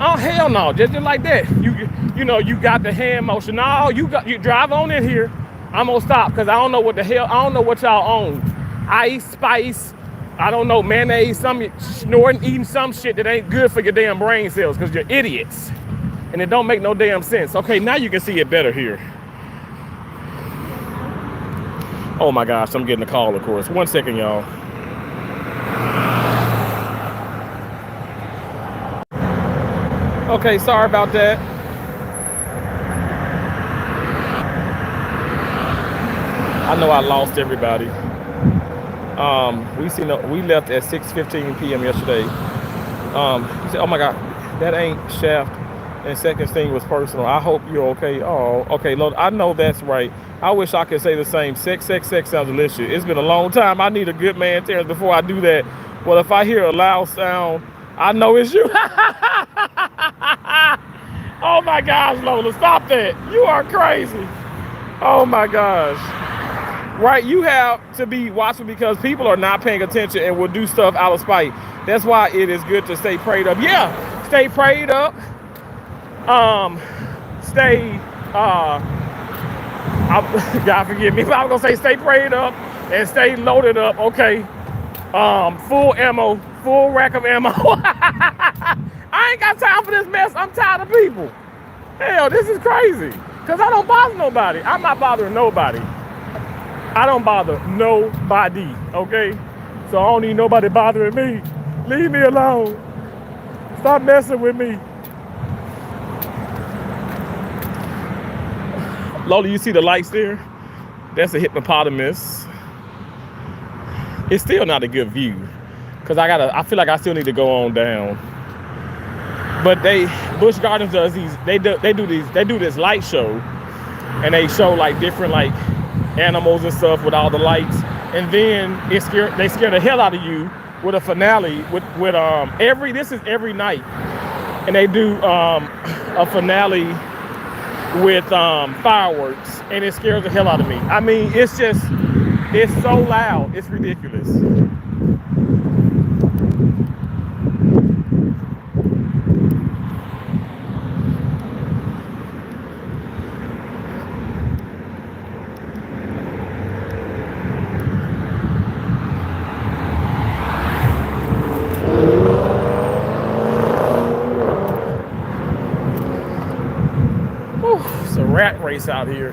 Oh hell no, just like that. You got the hand motion. No, you drive on in here. I'm gonna stop because I don't know what the hell. I don't know what y'all own. Ice, spice, I don't know, mayonnaise, some snorting, eating some shit that ain't good for your damn brain cells because you're idiots. And it don't make no damn sense. Okay, now you can see it better here. Oh my gosh, I'm getting a call, of course. 1 second, y'all. Okay, sorry about that. I know I lost everybody. We left at 6:15 p.m. yesterday. He said, "Oh my God, that ain't Shaft." And second thing was personal. I hope you're okay. Oh, okay, Lord, I know that's right. I wish I could say the same. Sex sounds delicious. It's been a long time. I need a good man, Terrence, before I do that. Well, if I hear a loud sound, I know it's you. Oh my gosh, Lola, stop that. You are crazy. Oh my gosh. Right, you have to be watchful because people are not paying attention and will do stuff out of spite. That's why it is good to stay prayed up. Yeah, stay prayed up. Stay, God forgive me, but I was gonna say stay prayed up and stay loaded up. Okay, full ammo, full rack of ammo. I ain't got time for this mess. I'm tired of people. Hell, this is crazy. Cause I don't bother nobody. I'm not bothering nobody. I don't bother nobody, okay? So I don't need nobody bothering me. Leave me alone. Stop messing with me. Lola, you see the lights there? That's a hippopotamus. It's still not a good view. Cause I feel like I still need to go on down. But Busch Gardens does they do this light show. And they show like different like animals and stuff with all the lights, and then they scare the hell out of you with a finale with this is every night, and they do a finale with fireworks, and it scares the hell out of me. I mean, it's so loud, it's ridiculous. Rat race out here.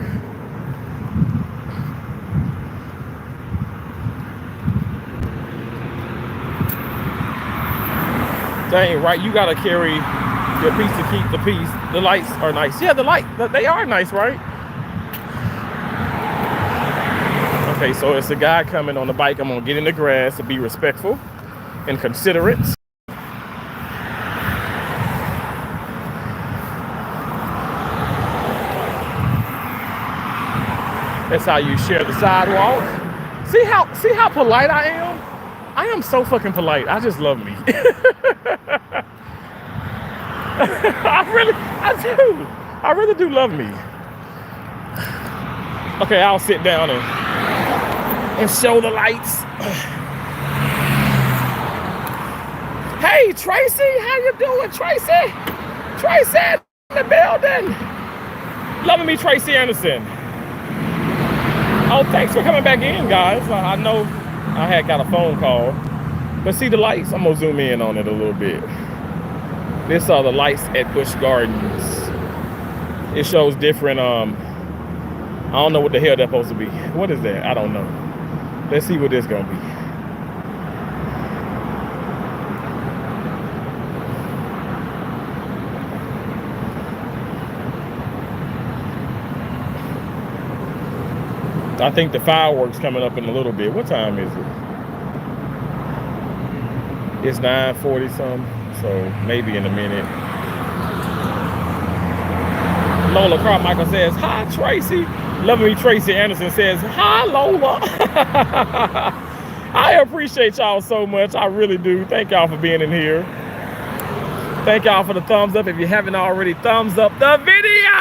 Dang, right, you gotta carry your piece to keep the peace. The lights are nice. Yeah, they are nice, right? Okay, so it's a guy coming on the bike. I'm gonna get in the grass to be respectful and considerate. That's how you share the sidewalk. See how polite I am? I am so fucking polite. I just love me. I really do love me. Okay, I'll sit down and show the lights. Hey, Tracy, how you doing, Tracy? Tracy in the building. Loving me, Tracy Anderson. Oh, thanks for coming back in, guys. I know I had got a phone call. But see the lights? I'm going to zoom in on it a little bit. This are the lights at Busch Gardens. It shows different, I don't know what the hell that's supposed to be. What is that? I don't know. Let's see what this going to be. I think the fireworks coming up in a little bit. What time is it? It's 9:40 something, so maybe in a minute. Lola Carmichael says, "Hi, Tracy." Loving me, Tracy Anderson says, "Hi, Lola." I appreciate y'all so much. I really do. Thank y'all for being in here. Thank y'all for the thumbs up. If you haven't already, thumbs up the video.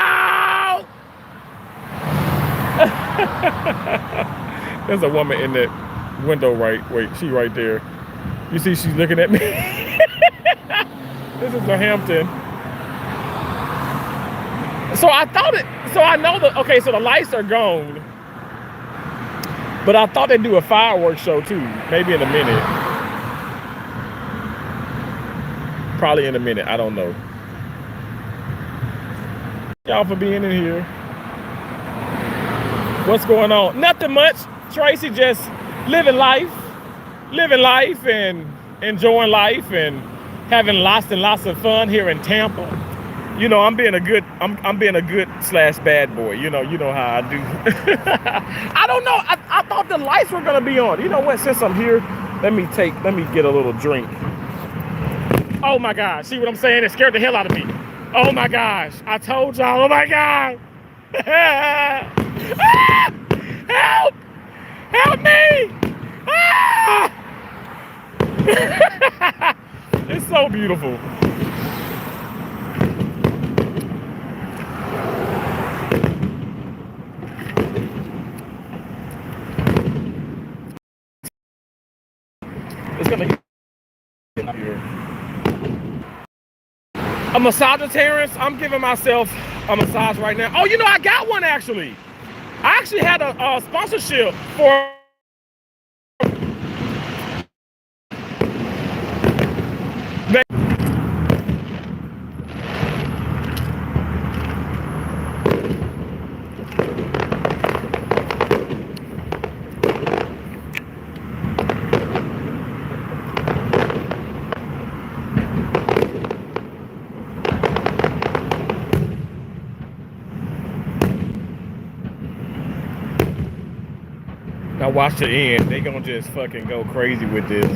There's a woman in that window wait, she right there. You see she's looking at me. This is the Hampton. So I know okay, so the lights are gone. But I thought they'd do a fireworks show too, maybe in a minute. Probably in a minute, I don't know. Y'all for being in here. What's going on? Nothing much. Tracy just living life and enjoying life and having lots and lots of fun here in Tampa. You know, I'm being a good slash bad boy. You know how I do. I don't know. I thought the lights were gonna be on. You know what? Since I'm here, let me get a little drink. Oh my gosh, see what I'm saying? It scared the hell out of me. Oh my gosh, I told y'all. Oh my God. Ah! Help! Help me! Ah! It's so beautiful. It's gonna get here. A massagetarian. I'm giving myself a massage right now. Oh, you know, I got one actually. I actually had a sponsorship for. Now watch the end. They gonna just fucking go crazy with this.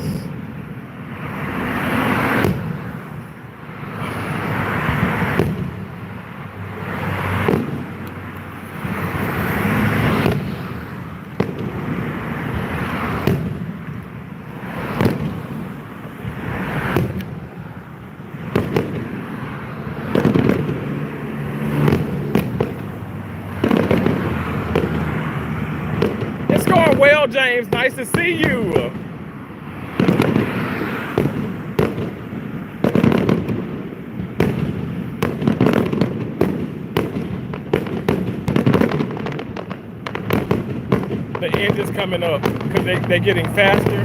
It's going well, James. Nice to see you. The end is coming up because they're getting faster.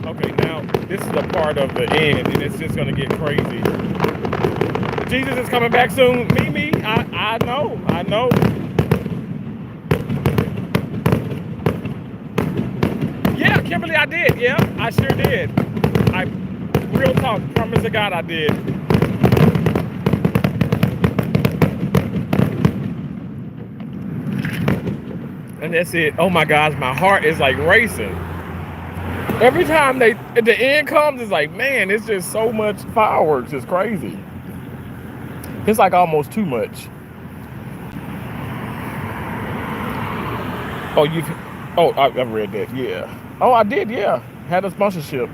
Okay, now this is the part of the end, and it's just gonna get crazy. Jesus is coming back soon. Me, I know. Yeah, Kimberly, I did. Yeah, I sure did. Real talk, promise to God, I did. And that's it. Oh my gosh, my heart is like racing. Every time the end comes, it's like, man, it's just so much fireworks. It's crazy. It's like almost too much. Oh, I've read that. Yeah. Oh, I did. Yeah. Had a sponsorship.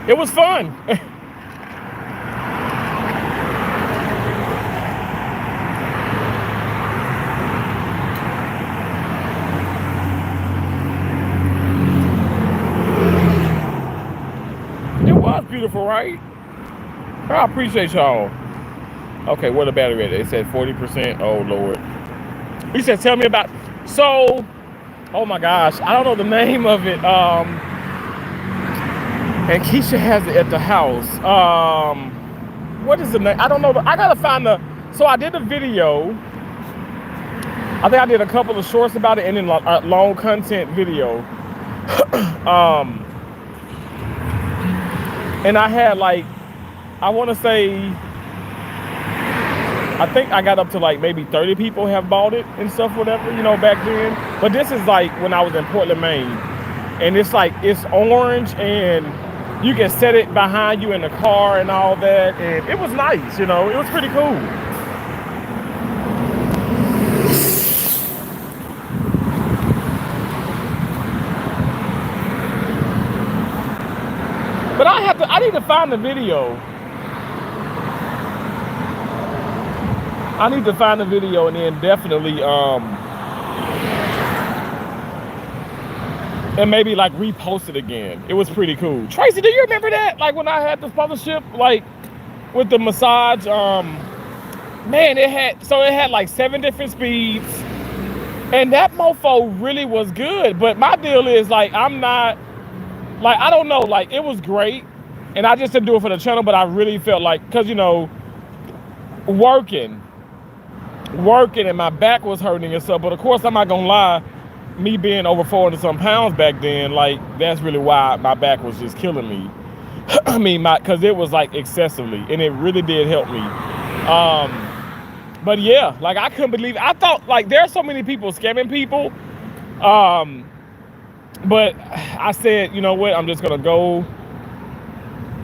It was fun. It was beautiful, right? I appreciate y'all. Okay, what the battery at? It said 40%. Oh, Lord. He said, tell me about... So, oh my gosh, I don't know the name of it. And Keisha has it at the house. What is the name? I don't know. I gotta find the... So I did a video. I think I did a couple of shorts about it and then a long content video. And I had like, I want to say, I think I got up to like maybe 30 people have bought it and stuff, whatever, you know, back then. But this is like when I was in Portland, Maine. And it's like, it's orange and you can set it behind you in the car and all that. And it was nice, you know, it was pretty cool. But I need to find the video. I need to find the video and then definitely, and maybe like repost it again. It was pretty cool. Tracy, do you remember that? Like when I had the sponsorship, like with the massage, man, it had like 7 different speeds. And that mofo really was good. But my deal is like, I'm not, like, I don't know, like it was great. And I just didn't do it for the channel, but I really felt like, cause you know, working and my back was hurting and stuff. But of course, I'm not gonna lie, me being over 400 some pounds back then, like that's really why my back was just killing me. I mean, because it was like excessively, and it really did help me. But yeah, like I couldn't believe it. I thought like there are so many people scamming people. But I said, you know what? I'm just gonna go.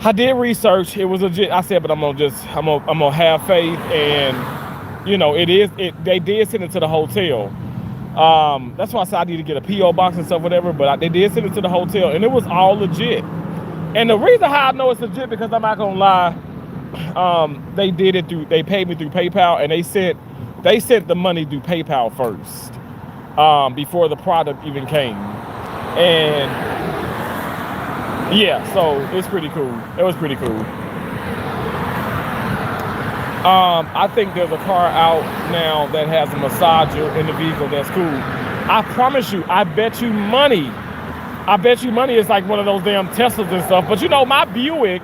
I did research. It was legit. I said, but I'm gonna have faith, and you know, it is. They did send it to the hotel. That's why I said I need to get a PO box and stuff, whatever. But they did send it to the hotel, and it was all legit. And the reason how I know it's legit because I'm not gonna lie, they paid me through PayPal, and they sent the money through PayPal first, before the product even came. And yeah, so it's pretty cool. It was pretty cool. I think there's a car out now that has a massager in the vehicle. That's cool. I promise you, I bet you money it's like one of those damn Teslas and stuff. But you know, my Buick,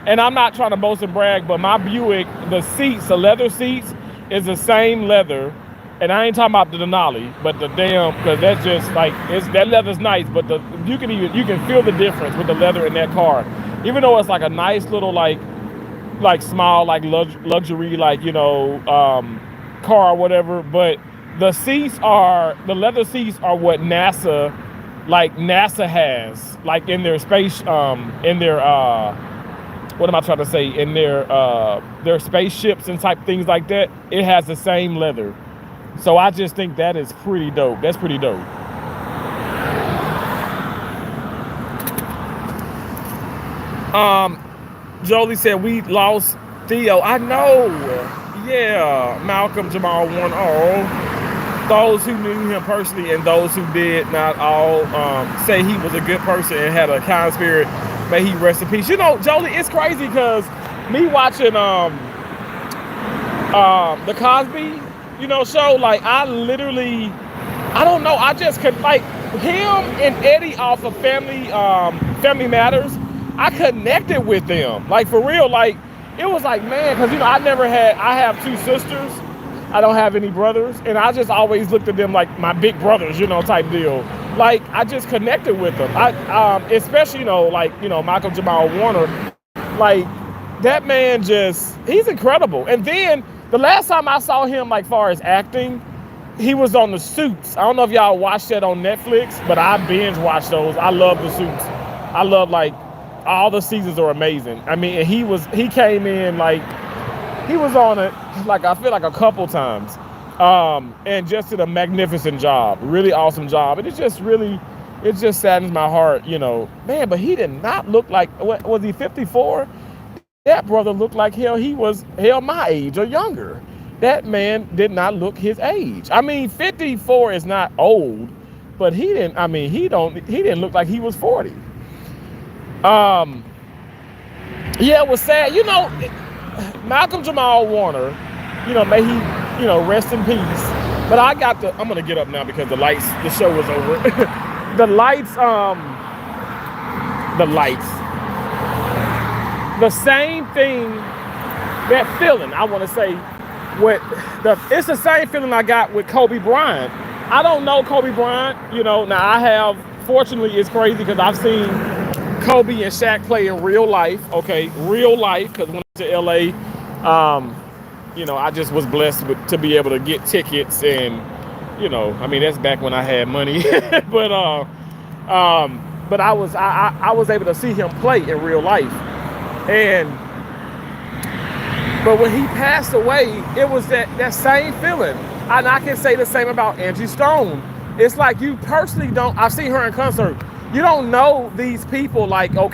and I'm not trying to boast and brag, but my Buick, the leather seats is the same leather. And I ain't talking about the Denali, but the damn, because that's just like, that leather's nice, but you can feel the difference with the leather in that car. Even though it's like a nice little like small, like luxury, like, you know, car or whatever, but the leather seats are what NASA has, like in their space, in their, what am I trying to say? In their spaceships and type things like that, it has the same leather. So I just think that is pretty dope. That's pretty dope. Jolie said we lost Theo. I know. Yeah, Malcolm Jamal Warner. Oh, those who knew him personally and those who did not all say he was a good person and had a kind spirit. May he rest in peace. You know, Jolie, it's crazy because me watching the Cosby, you know, show, like I don't know, I just could, like him and Eddie off of Family Matters, I connected with them, like for real. Like it was like, man, because you know, I have two sisters, I don't have any brothers, and I just always looked at them like my big brothers, you know, type deal. Like I just connected with them. Especially, you know, like, you know, Michael Jamal Warner, like that man he's incredible. And then the last time I saw him, like far as acting, he was on The Suits. I don't know if y'all watched that on Netflix, but I binge watched those. I love The Suits. I love, like, all the seasons are amazing. I mean, and he came in, like, he was on it, like, I feel like a couple times. And just did a magnificent job, really awesome job. And it just saddens my heart, you know, man, but he did not look like, was he 54? That brother looked like he was my age or younger. That man did not look his age. I mean, 54 is not old, but he didn't look like he was 40. Yeah, it was sad. You know, Malcolm Jamal Warner, you know, may he, you know, rest in peace. But I'm gonna get up now because the show was over. The same thing, that feeling, I want to say, it's the same feeling I got with Kobe Bryant. I don't know Kobe Bryant, you know. Now fortunately, it's crazy because I've seen Kobe and Shaq play in real life. Okay, real life, because when I went to LA, you know, I just was blessed to be able to get tickets, and you know, I mean, that's back when I had money. but I was able to see him play in real life. But when he passed away, it was that same feeling. And I can say the same about Angie Stone. It's like you personally don't, I've seen her in concert. You don't know these people like I'm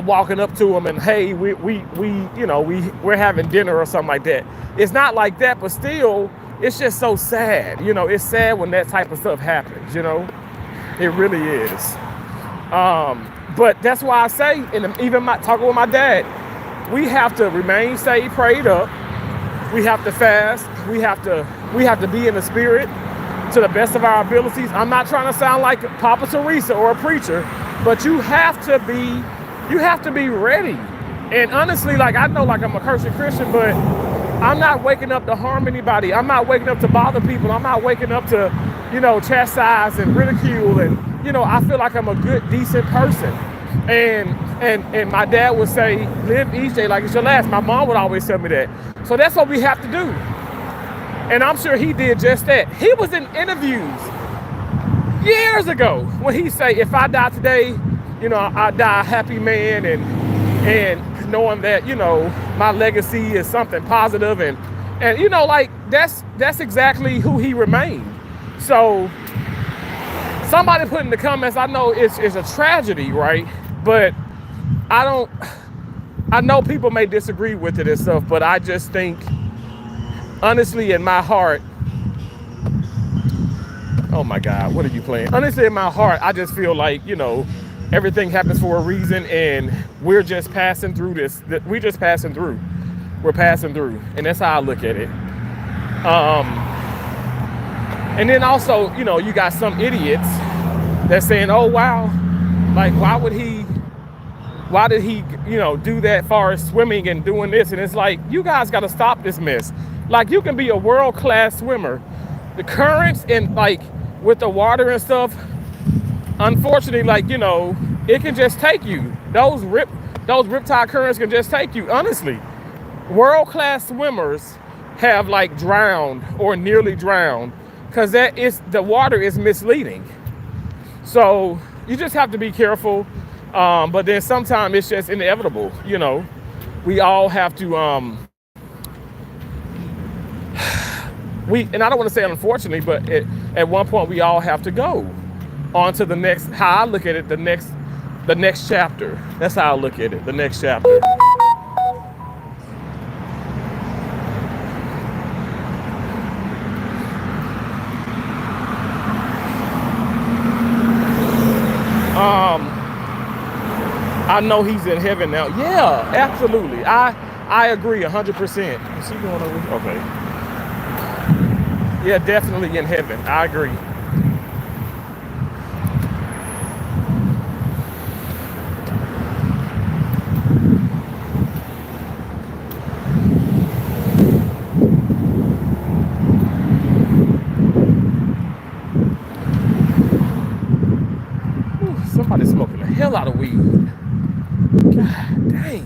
walking up to them and, hey, we're having dinner or something like that. It's not like that, but still, it's just so sad. You know, it's sad when that type of stuff happens, you know? It really is. But that's why I say, and even talking with my dad, we have to remain saved, prayed up. We have to fast. We have to be in the spirit to the best of our abilities. I'm not trying to sound like Papa Teresa or a preacher, but you have to be ready. And honestly, like, I know, like, I'm a Christian, but I'm not waking up to harm anybody. I'm not waking up to bother people. I'm not waking up to, chastise and ridicule. And, I feel like I'm a good, decent person. And my dad would say, live each day like it's your last. My mom would always tell me that. So that's what we have to do. And I'm sure he did just that. He was in interviews years ago when he say, if I die today, I die a happy man, and knowing that, my legacy is something positive, and like that's exactly who he remained. So somebody put in the comments, I know it's a tragedy, right? But I know people may disagree with it and stuff, but I just think, honestly, in my heart, oh my God, what are you playing? Honestly, in my heart, I just feel like, everything happens for a reason, and we're just passing through this. We're just passing through. We're passing through, and that's how I look at it. And then also, you got some idiots that's saying, oh, wow, like, why did he, do that far as swimming and doing this? And it's like, you guys got to stop this mess. Like, you can be a world-class swimmer. The currents and, like, with the water and stuff, unfortunately, like, it can just take you. Those riptide currents can just take you, honestly. World-class swimmers have, like, drowned or nearly drowned because the water is misleading. So you just have to be careful. But then sometimes it's just inevitable, We all have to, and I don't want to say unfortunately, but at one point we all have to go on to the next, how I look at it, the next chapter. That's how I look at it, the next chapter. I know he's in heaven now. Yeah, absolutely. I agree 100%. Is he going over? Okay. Yeah, definitely in heaven. I agree. Ooh, somebody's smoking the hell out of weed. God dang.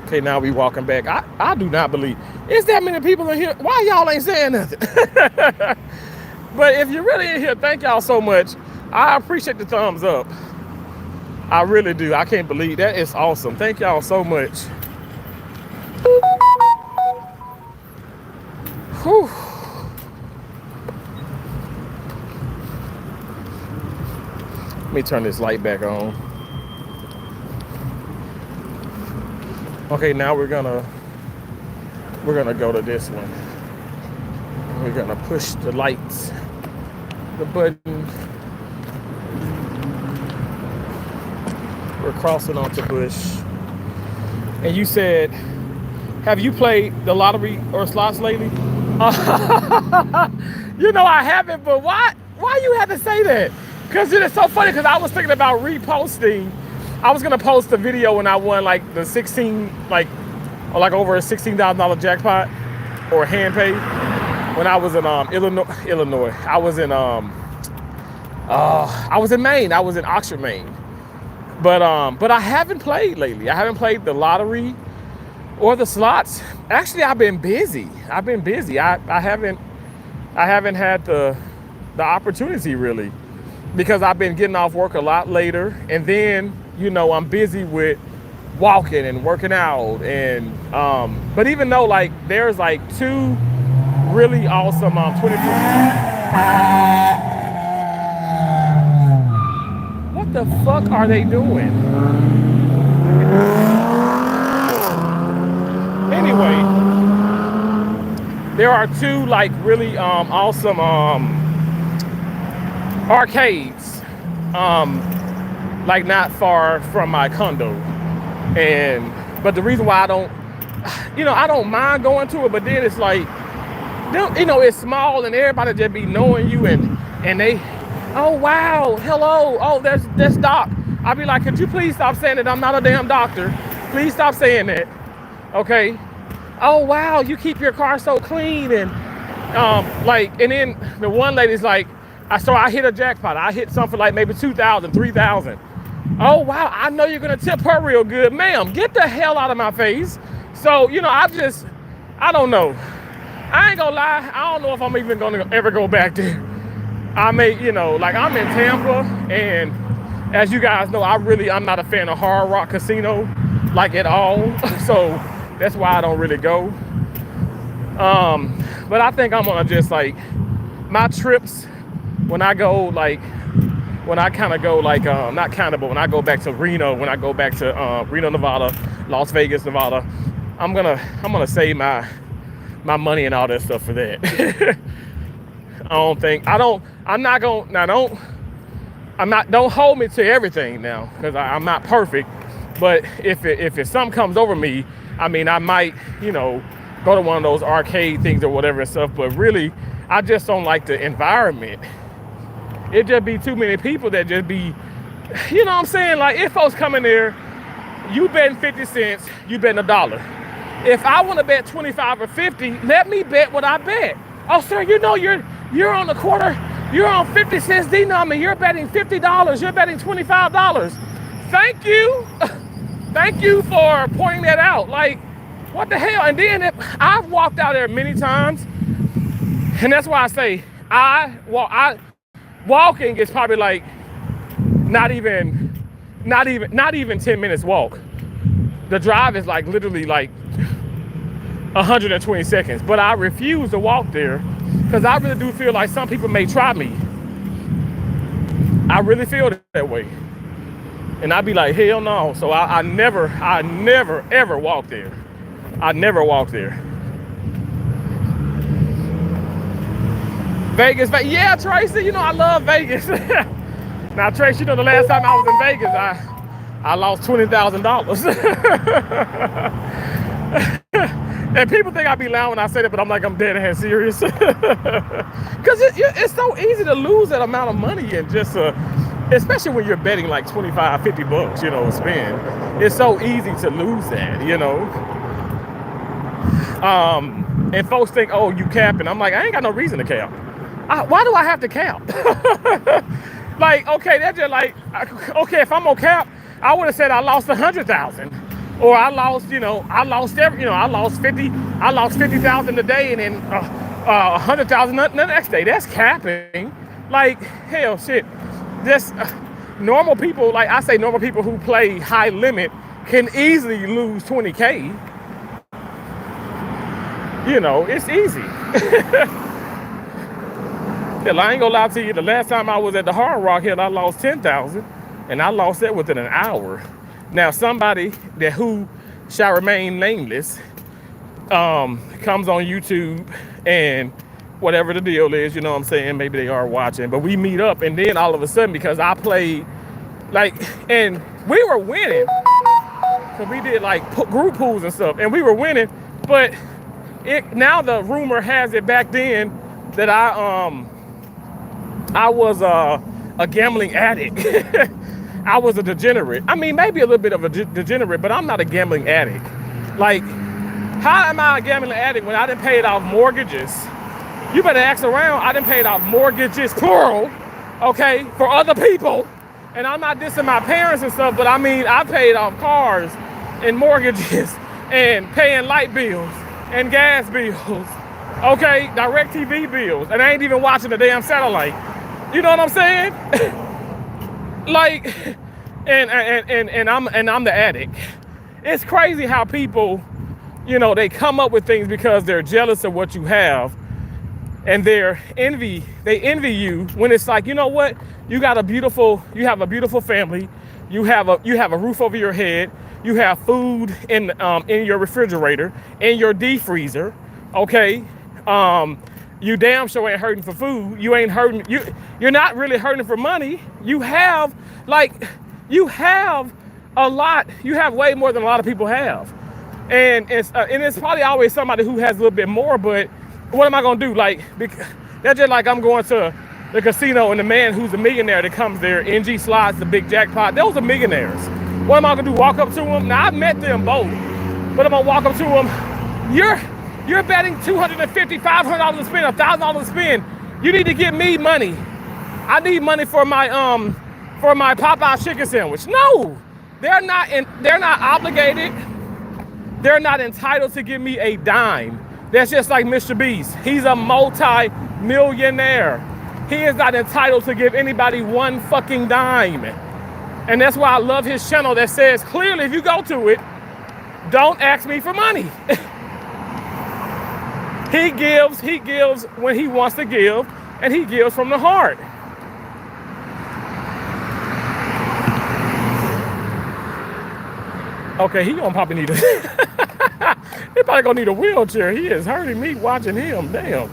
Okay, now we walking back. I do not believe it's that many people in here. Why y'all ain't saying nothing? But if you're really in here, thank y'all so much. I appreciate the thumbs up. I really do. I can't believe that. It's awesome. Thank y'all so much. Whew. Let me turn this light back on. Okay, now we're gonna go to this one. We're gonna push the lights, the button. We're crossing onto Bush. And you said, have you played the lottery or slots lately? I haven't, but why you had to say that? Because it's so funny, because I was thinking about reposting. I was gonna post a video when I won like the 16, like over a $16,000 jackpot or hand pay when I was in Illinois. I was in Maine. I was in Oxford, Maine. But I haven't played lately. I haven't played the lottery or the slots. Actually, I've been busy. I haven't had the opportunity really, because I've been getting off work a lot later, and then I'm busy with walking and working out, and but even though like there's like 2 really awesome 24. What the fuck are they doing? Anyway, there are 2 like really awesome arcades like not far from my condo, but the reason why I don't I don't mind going to it, but then it's like, it's small and everybody just be knowing you and they, oh wow, hello, oh that's Doc. I'll be like, could you please stop saying that I'm not a damn doctor? Please stop saying that. Okay. Oh wow, you keep your car so clean and and then the one lady's like, I hit a jackpot. I hit something like maybe 2,000, 3,000. Oh wow, I know you're gonna tip her real good, ma'am. Get the hell out of my face. So I don't know. I ain't gonna lie. I don't know if I'm even gonna ever go back there. I'm in Tampa, and as you guys know, I'm not a fan of Hard Rock Casino, like at all. So that's why I don't really go. But I think I'm gonna just like my trips when I go when I kind of go not kind of, but when I go back to Reno, when I go back to Reno, Nevada, Las Vegas, Nevada, I'm gonna save my money and all that stuff for that. Don't hold me to everything now, because I'm not perfect. But if something comes over me, I might, go to one of those arcade things or whatever and stuff. But really, I just don't like the environment. It just be too many people that just be, you know what I'm saying? Like, if folks come in there, you betting 50 cents, you betting $1. If I want to bet 25 or 50, let me bet what I bet. Oh, sir, you're on the quarter, you're on 50 cents denom, and you're betting $50, you're betting $25. Thank you. Thank you for pointing that out. Like, what the hell? And then I've walked out there many times, and that's why I say walking is probably like not even 10 minutes walk. The drive is like literally like 120 seconds. But I refuse to walk there because I really do feel like some people may try me. I really feel that way. And I'd be like, hell no. So I never ever walk there. I never walk there. Vegas, yeah, Tracy, I love Vegas. Now, Tracy, the last time I was in Vegas, I lost $20,000. And people think I be lying when I say that, but I'm dead ahead serious. Because it's so easy to lose that amount of money and just, especially when you're betting like 25, 50 bucks, spend. It's so easy to lose that, And folks think, oh, you capping. I'm like, I ain't got no reason to cap. Why do I have to cap? Like, okay, that's just like, okay, if I'm gonna cap, I would have said I lost 100,000, or I lost 50,000 a day, and then 100,000 the next day. That's capping. Like, hell, shit. This normal people, like I say, normal people who play high limit can easily lose 20K. It's easy. Hell, I ain't gonna lie to you. The last time I was at the Hard Rock Hill, I lost 10,000, and I lost that within an hour. Now, somebody who shall remain nameless comes on YouTube, and whatever the deal is, you know what I'm saying? Maybe they are watching, but we meet up, and then all of a sudden, because I played, and we were winning, so we did group pools and stuff, and we were winning, but now the rumor has it back then that I was a gambling addict. I was a degenerate. Maybe a little bit of a degenerate, but I'm not a gambling addict. Like, how am I a gambling addict when I done paid off mortgages? You better ask around. I done paid off mortgages, plural, okay, for other people. And I'm not dissing my parents and stuff, but I paid off cars and mortgages and paying light bills and gas bills, okay, DirecTV bills, and I ain't even watching the damn satellite. You know what I'm saying? Like, and I'm the addict. It's crazy how people, they come up with things because they're jealous of what you have, and they envy you when it's like, you know what? You have a beautiful family. You have a roof over your head. You have food in your refrigerator, in your deep freezer. Okay. You damn sure ain't hurting for food. You ain't hurting. You're not really hurting for money. You have a lot. You have way more than a lot of people have. And it's probably always somebody who has a little bit more, but what am I gonna do? Like, that's just like I'm going to the casino and the man who's a millionaire that comes there, NG Slots, the big jackpot, those are millionaires. What am I gonna do? Walk up to them? Now, I've met them both, but I'm gonna walk up to them. You're betting $250, $500 to spend, $1,000 to spend. You need to give me money. I need money for my Popeye chicken sandwich. No, they're not obligated. They're not entitled to give me a dime. That's just like Mr. Beast. He's a multi-millionaire. He is not entitled to give anybody one fucking dime. And that's why I love his channel that says clearly, if you go to it, don't ask me for money. He gives when he wants to give, and he gives from the heart. Okay, he gonna probably need a he probably gonna need a wheelchair. He is hurting me watching him. Damn.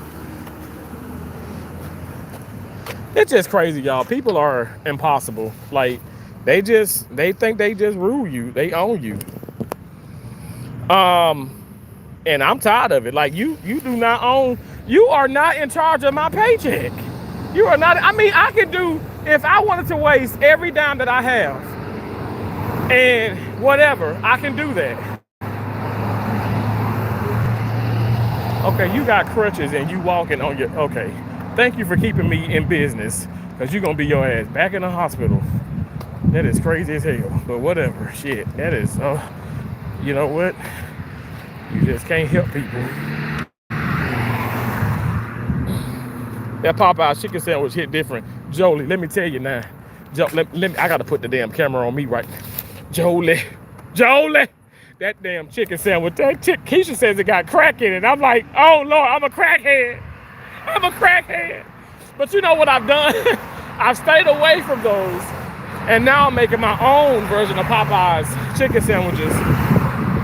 It's just crazy, y'all. People are impossible. Like, they think they just rule you. They own you. And I'm tired of it. Like, you do not own, you are not in charge of my paycheck. You are not. I mean, I could do, if I wanted to waste every dime that I have and whatever, I can do that. Okay, you got crutches and you walking on your, okay. Thank you for keeping me in business, because you're going to be your ass back in the hospital. That is crazy as hell, but whatever. Shit, that is, you know what? You just can't help people. That Popeye chicken sandwich hit different. Jolie, let me tell you now. I got to put the damn camera on me right now. Jolie, that damn chicken sandwich. Keisha says it got crack in it. I'm like, oh Lord, I'm a crackhead. But you know what I've done? I've stayed away from those. And now I'm making my own version of Popeye's chicken sandwiches.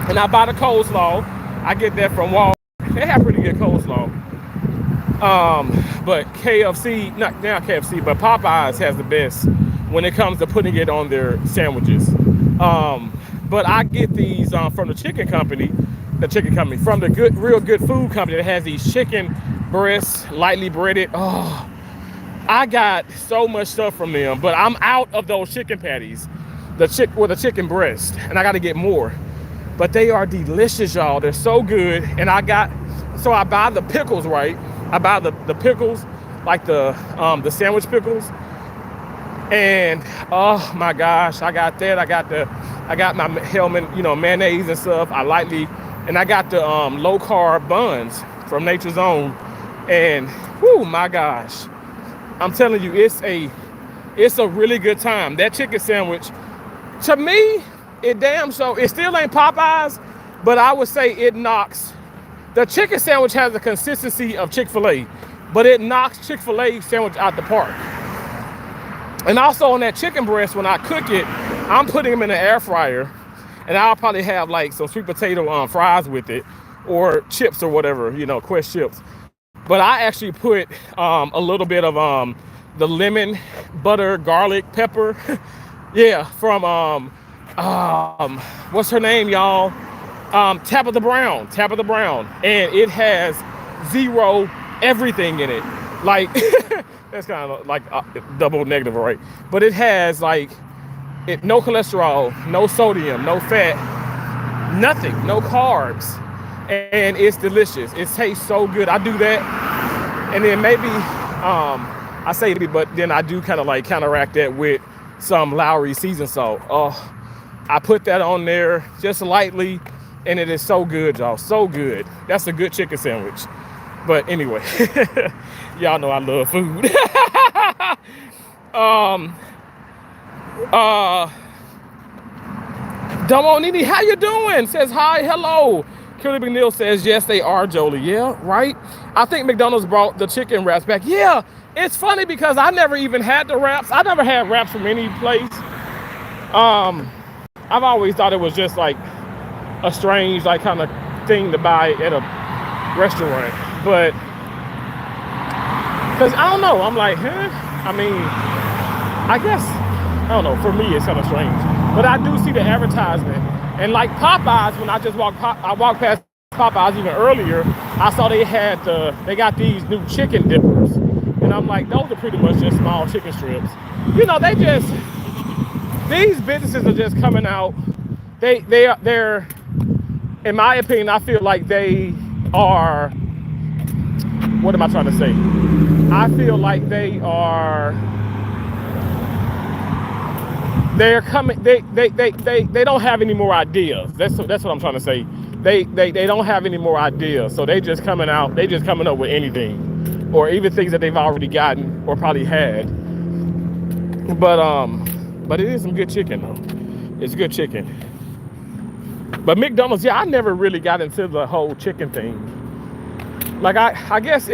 And I buy the coleslaw. I get that from Walmart. They have pretty good coleslaw. But KFC, not KFC, but Popeyes has the best when it comes to putting it on their sandwiches. But I get these from the chicken company, from the real good food company that has these chicken breasts, lightly breaded. Oh, I got so much stuff from them, but I'm out of those chicken patties, the chicken breast, and I got to get more. But they are delicious, y'all. They're so good. And I buy the pickles, right? I buy the pickles, like the sandwich pickles. And oh my gosh, I got that. I got my Hellman, mayonnaise and stuff. And I got the low carb buns from Nature's Own. And whoo, my gosh, I'm telling you, it's a really good time. That chicken sandwich, to me, it still ain't Popeyes, but I would say it knocks. The chicken sandwich has the consistency of Chick-fil-A, but it knocks Chick-fil-A sandwich out the park. And also on that chicken breast, when I cook it, I'm putting them in the air fryer, and I'll probably have like some sweet potato fries with it, or chips or whatever, Quest chips. But I actually put a little bit of the lemon, butter, garlic, pepper. Yeah, from what's her name, y'all? Tabitha Brown. And it has zero everything in it. Like, that's kind of like double negative, right? But it has no cholesterol, no sodium, no fat, nothing, no carbs. And it's delicious. It tastes so good. I do that. And then maybe, I say maybe, but then I do kind of like counteract that with some Lowry seasoned salt. Oh, I put that on there just lightly, and it is so good, y'all. So good. That's a good chicken sandwich. But anyway, y'all know I love food. Domonini, how you doing? Says hi, hello. Kelly McNeil says, yes, they are, Jolie. Yeah, right? I think McDonald's brought the chicken wraps back. Yeah, it's funny because I never even had the wraps. I never had wraps from any place. I've always thought it was just like a strange, like, kind of thing to buy at a restaurant. But, because I don't know. I'm like, I mean, I guess, I don't know. For me, it's kind of strange. But I do see the advertisement And like Popeyes, when I just I walked past Popeyes even earlier, I saw they got these new chicken dippers, and I'm like, those are pretty much just small chicken strips. You know, these businesses are just coming out. They're, in my opinion, I feel like they are. What am I trying to say? I feel like they're coming. They don't have any more ideas. That's what I'm trying to say. They don't have any more ideas. So they just coming out. They just coming up with anything, or even things that they've already gotten or probably had. But it is some good chicken though. It's good chicken. But McDonald's, yeah, I never really got into the whole chicken thing. Like I guess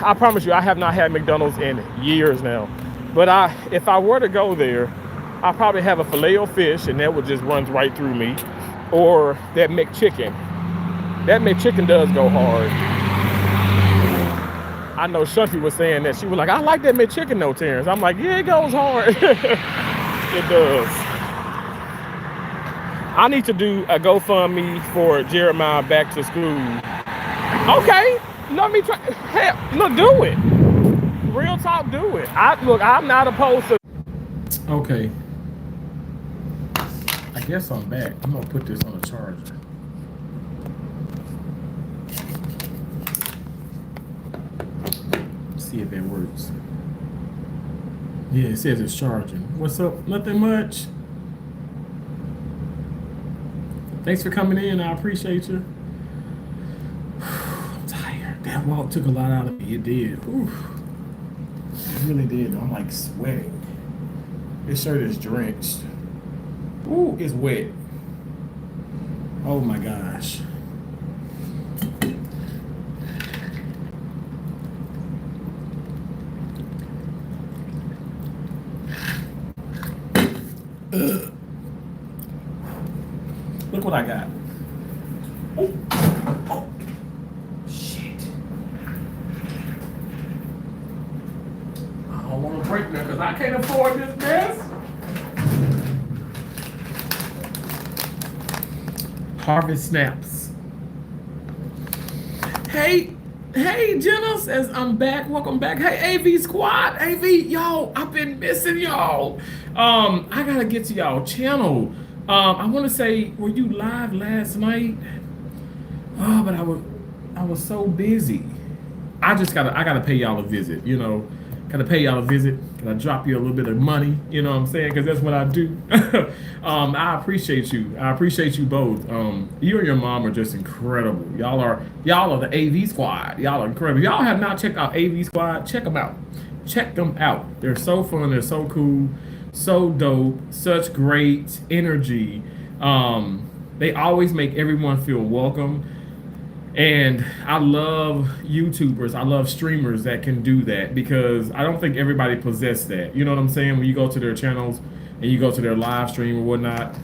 I promise you, I have not had McDonald's in years now. But if I were to go there, I probably have a Filet-O-Fish, and that would just runs right through me, or that McChicken. That McChicken does go hard. I know Shunty was saying that. She was like, I like that McChicken though, Terrence. I'm like, yeah, it goes hard. It does. I need to do a GoFundMe for Jeremiah back to school. Okay, let me try. Hell, look, do it. Real talk, do it. I'm not opposed to. Okay. I guess I'm back. I'm gonna put this on a charger. See if it works. Yeah, it says it's charging. What's up? Nothing much. Thanks for coming in. I appreciate you. I'm tired. That walk took a lot out of me. It did. Ooh. It really did. I'm like sweating. This shirt is drenched. Ooh, it's wet. Oh my gosh. Look what I got. Oh. Shit. I don't want to break that because I can't afford this mess. Harvest snaps. Hey, Jenna says I'm back. Welcome back. Hey, AV Squad. AV, y'all, I've been missing y'all. I gotta get to y'all channel. I want to say, were you live last night? Oh, but I was so busy. I gotta pay y'all a visit, you know. Gotta pay y'all a visit. Can I drop you a little bit of money? You know what I'm saying? Because that's what I do. I appreciate you. I appreciate you both. You and your mom are just incredible. Y'all are the AV Squad. Y'all are incredible. If y'all have not checked out AV Squad, check them out. Check them out. They're so fun. They're so cool. So dope. Such great energy. They always make everyone feel welcome. And I love YouTubers, I love streamers that can do that, because I don't think everybody possesses that. You know what I'm saying? When you go to their channels and you go to their live stream or whatnot,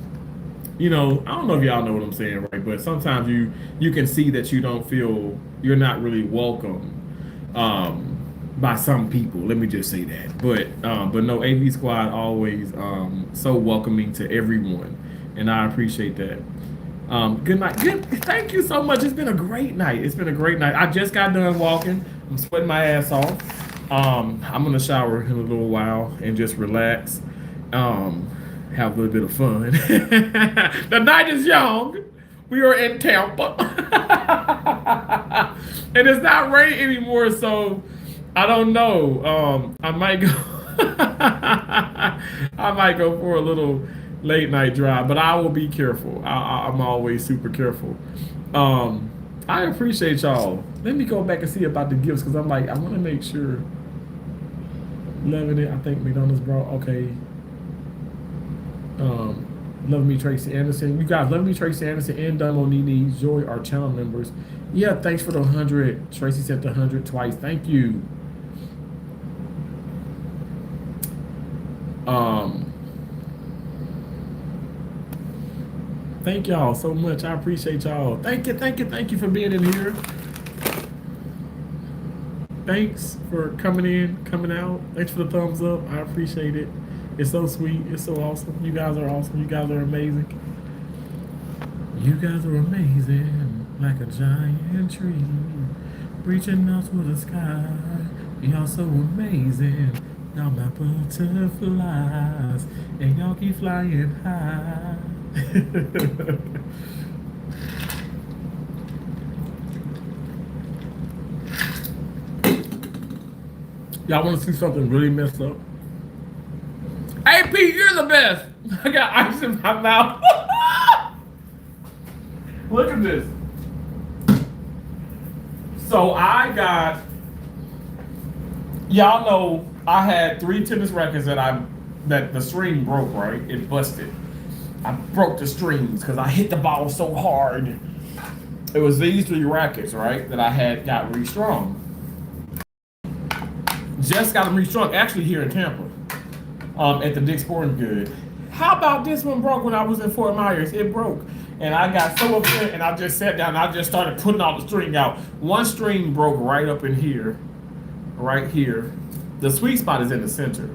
you know, I don't know if y'all know what I'm saying, right? But sometimes you can see that you're not really welcome by some people. Let me just say that. But no, AV Squad always so welcoming to everyone, and I appreciate that. Good night. Thank you so much. It's been a great night. I just got done walking. I'm sweating my ass off. I'm gonna shower in a little while and just relax. Have a little bit of fun. The night is young. We are in Tampa. And it's not raining anymore, so I don't know. I might go for a little late night drive, but I will be careful. I'm always super careful. I appreciate y'all. Let me go back and see about the gifts, because I want to make sure. Loving it. I think McDonald's brought, okay. Love Me Tracy Anderson. You guys, Love Me Tracy Anderson and Dunmo Nini Joy are channel members. Yeah, thanks for the 100. Tracy sent the 100 twice. Thank you. Thank y'all so much. I appreciate y'all. Thank you for being in here. Thanks for coming in, coming out. Thanks for the thumbs up. I appreciate it. It's so sweet. It's so awesome. You guys are awesome. You guys are amazing. You guys are amazing, like a giant tree, reaching out to the sky. Y'all so amazing. Y'all my butterflies, and y'all keep flying high. Y'all want to see something really messed up? AP, you're the best. I got ice in my mouth. Look at this. So y'all know I had 3 tennis rackets that the string broke, right? It busted. I broke the strings because I hit the ball so hard. It was these 3 rackets, right, that I had got restrung. Just got them restrung, actually here in Tampa, at the Dick's Sporting Goods. How about this one broke when I was in Fort Myers? It broke. And I got so upset, and I just sat down and I just started putting all the string out. One string broke right up in here, right here. The sweet spot is in the center,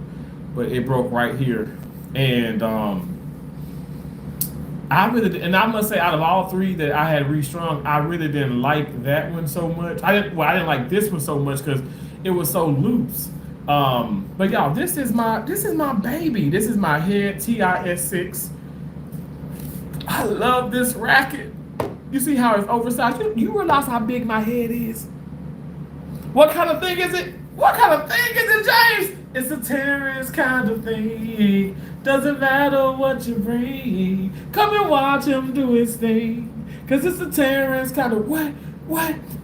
but it broke right here. And I must say, out of all 3 that I had restrung, I really didn't like that one so much. I didn't like this one so much because it was so loose. But y'all, this is my baby. This is my Head TIS6. I love this racket. You see how it's oversized? You realize how big my head is? What kind of thing is it? What kind of thing is it, James? It's a Terrence kind of thing. Doesn't matter what you bring. Come and watch him do his thing. Cause it's a Terrence kind of what?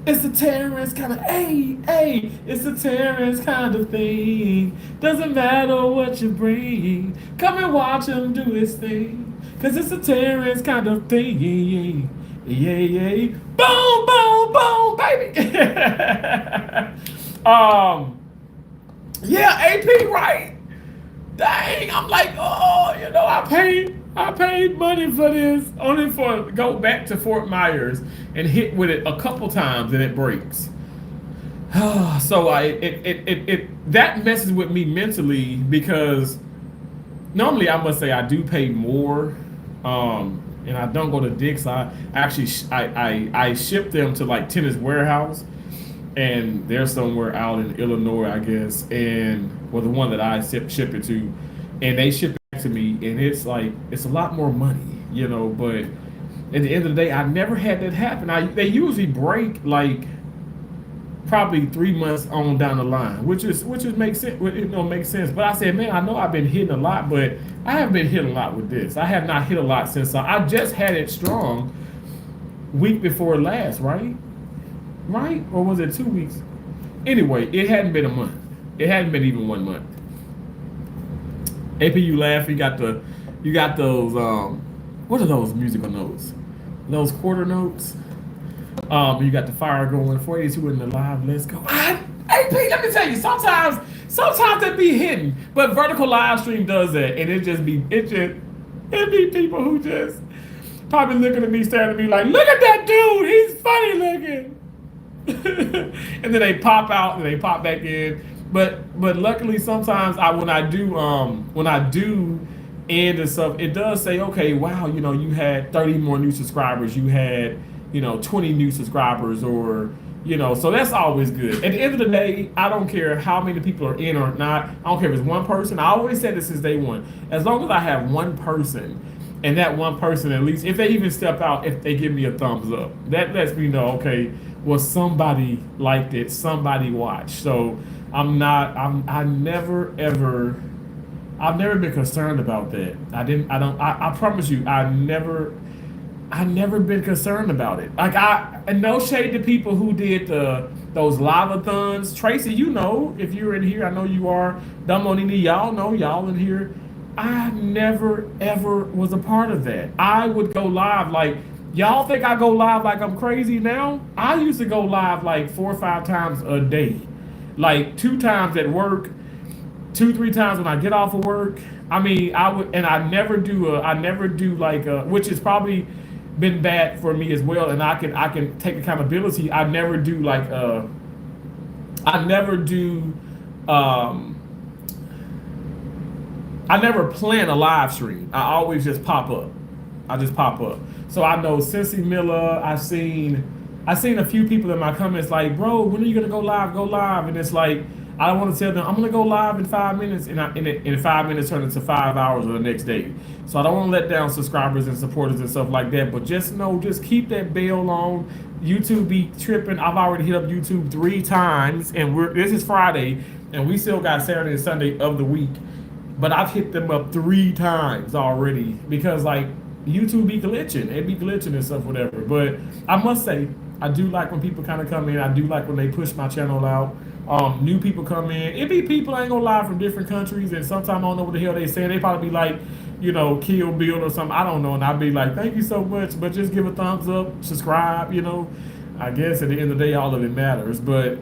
It's a Terrence kind of hey. It's a Terrence kind of thing. Doesn't matter what you bring. Come and watch him do his thing. Cause it's a Terrence kind of thing. Yeah. Boom, baby. Yeah, AP, right? Dang, I'm like, oh, I paid money for this only for go back to Fort Myers and hit with it a couple times and it breaks. So that messes with me mentally because normally I must say I do pay more, and I don't go to Dick's. I actually I ship them to like Tennis Warehouse, and they're somewhere out in Illinois, I guess, and the one that I ship it to, and they ship it back to me, and it's a lot more money, but at the end of the day, I never had that happen. They usually break like probably 3 months on down the line, which makes sense. Makes sense. But I said, man, I know I've been hitting a lot, but I haven't been hitting a lot with this. I have not hit a lot since I just had it strong week before last, right? Or was it 2 weeks? Anyway, it hadn't been a month. It hadn't been even 1 month. AP, you laugh. You got those. What are those musical notes? Those quarter notes. You got the fire going. 482 in the live. Let's go. AP, let me tell you. Sometimes it be hidden, but vertical live stream does that, and it be people who just probably looking at me, staring at me like, look at that dude. He's funny looking. And then they pop out and they pop back in. But luckily sometimes when I do end and stuff, it does say, okay, wow, you had 30 more new subscribers, you had 20 new subscribers, or so that's always good. At the end of the day, I don't care how many people are in or not. I don't care if it's one person. I always said this since day one. As long as I have one person, and that one person, at least if they even step out, if they give me a thumbs up, that lets me know, okay, well, somebody liked it, somebody watched. So I've never been concerned about that. I promise you, I've never been concerned about it. And no shade to people who did those live-a-thons. Tracy, if you're in here, I know you are. Dumonini, y'all know, y'all in here. I never ever was a part of that. I would go live y'all think I go live like I'm crazy now? I used to go live like 4 or 5 times a day. Like 2 times at work, 2-3 times when I get off of work. I mean, I never do which has probably been bad for me as well, and I can take accountability. I never plan a live stream. I always just pop up. I just pop up. So I know Cincy Miller. I seen a few people in my comments like, bro, when are you gonna go live? Go live. And it's like I don't want to tell them I'm gonna go live in 5 minutes, and in 5 minutes turn into 5 hours or the next day. So I don't want to let down subscribers and supporters and stuff like that. But just know, just keep that bell on. YouTube be tripping. I've already hit up YouTube 3 times, and this is Friday, and we still got Saturday and Sunday of the week. But I've hit them up 3 times already because like YouTube be glitching, it be glitching and stuff, whatever. But I must say, I do like when people kind of come in. I do like when they push my channel out. New people come in. It be people, I ain't gonna lie, from different countries, and sometimes I don't know what the hell they say. They probably be like, Kill Bill or something. I don't know, and I'd be like, thank you so much, but just give a thumbs up, subscribe. I guess at the end of the day, all of it matters. But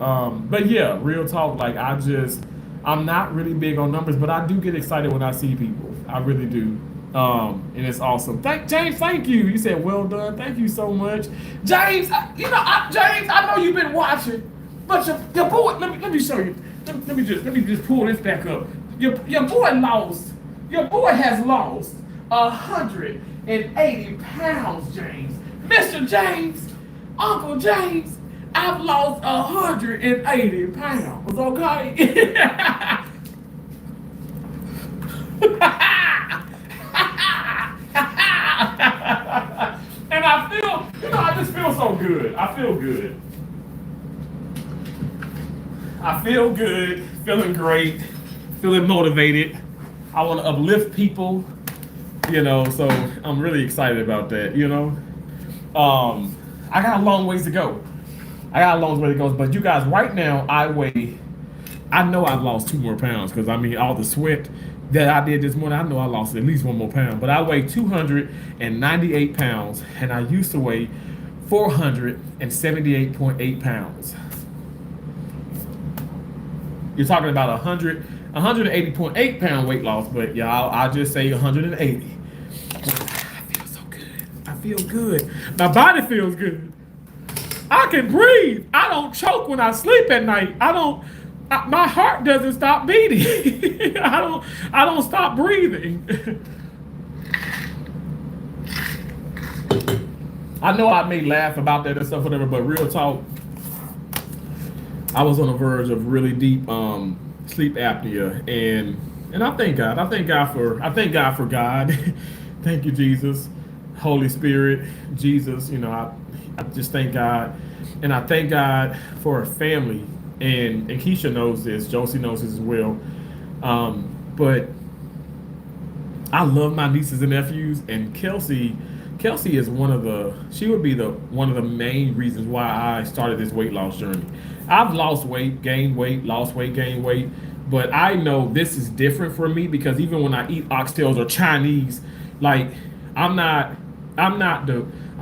yeah, real talk. Like I'm not really big on numbers, but I do get excited when I see people. I really do. And it's awesome. James, thank you. You said well done. Thank you so much, James. James, I know you've been watching, but your boy. Let me show you. Let me just pull this back up. Your boy lost. Your boy has lost 180 pounds, James. Mr. James, Uncle James. I've lost 180 pounds. Okay. And I feel, I just feel so good. I feel good. I feel good, feeling great, feeling motivated. I want to uplift people, so I'm really excited about that, I got a long ways to go. But you guys, right now, I know I've lost 2 more pounds because, all the sweat that I did this morning, I know I lost at least 1 more pound. But I weigh 298 pounds, and I used to weigh 478.8 pounds. You're talking about 180.8 pound weight loss, but y'all, I'll just say 180. I feel so good. I feel good. My body feels good. I can breathe. I don't choke when I sleep at night. My heart doesn't stop beating. I don't stop breathing. I know I may laugh about that and stuff, whatever, but real talk, I was on the verge of really deep sleep apnea, and I thank God. I thank God for God. Thank you, Jesus, Holy Spirit, Jesus. I just thank God, and I thank God for a family. And Keisha knows this, Josie knows this as well. But I love my nieces and nephews, and Kelsey is one of the main reasons why I started this weight loss journey. I've lost weight, gained weight, lost weight, gained weight, but I know this is different for me because even when I eat oxtails or Chinese, like I'm not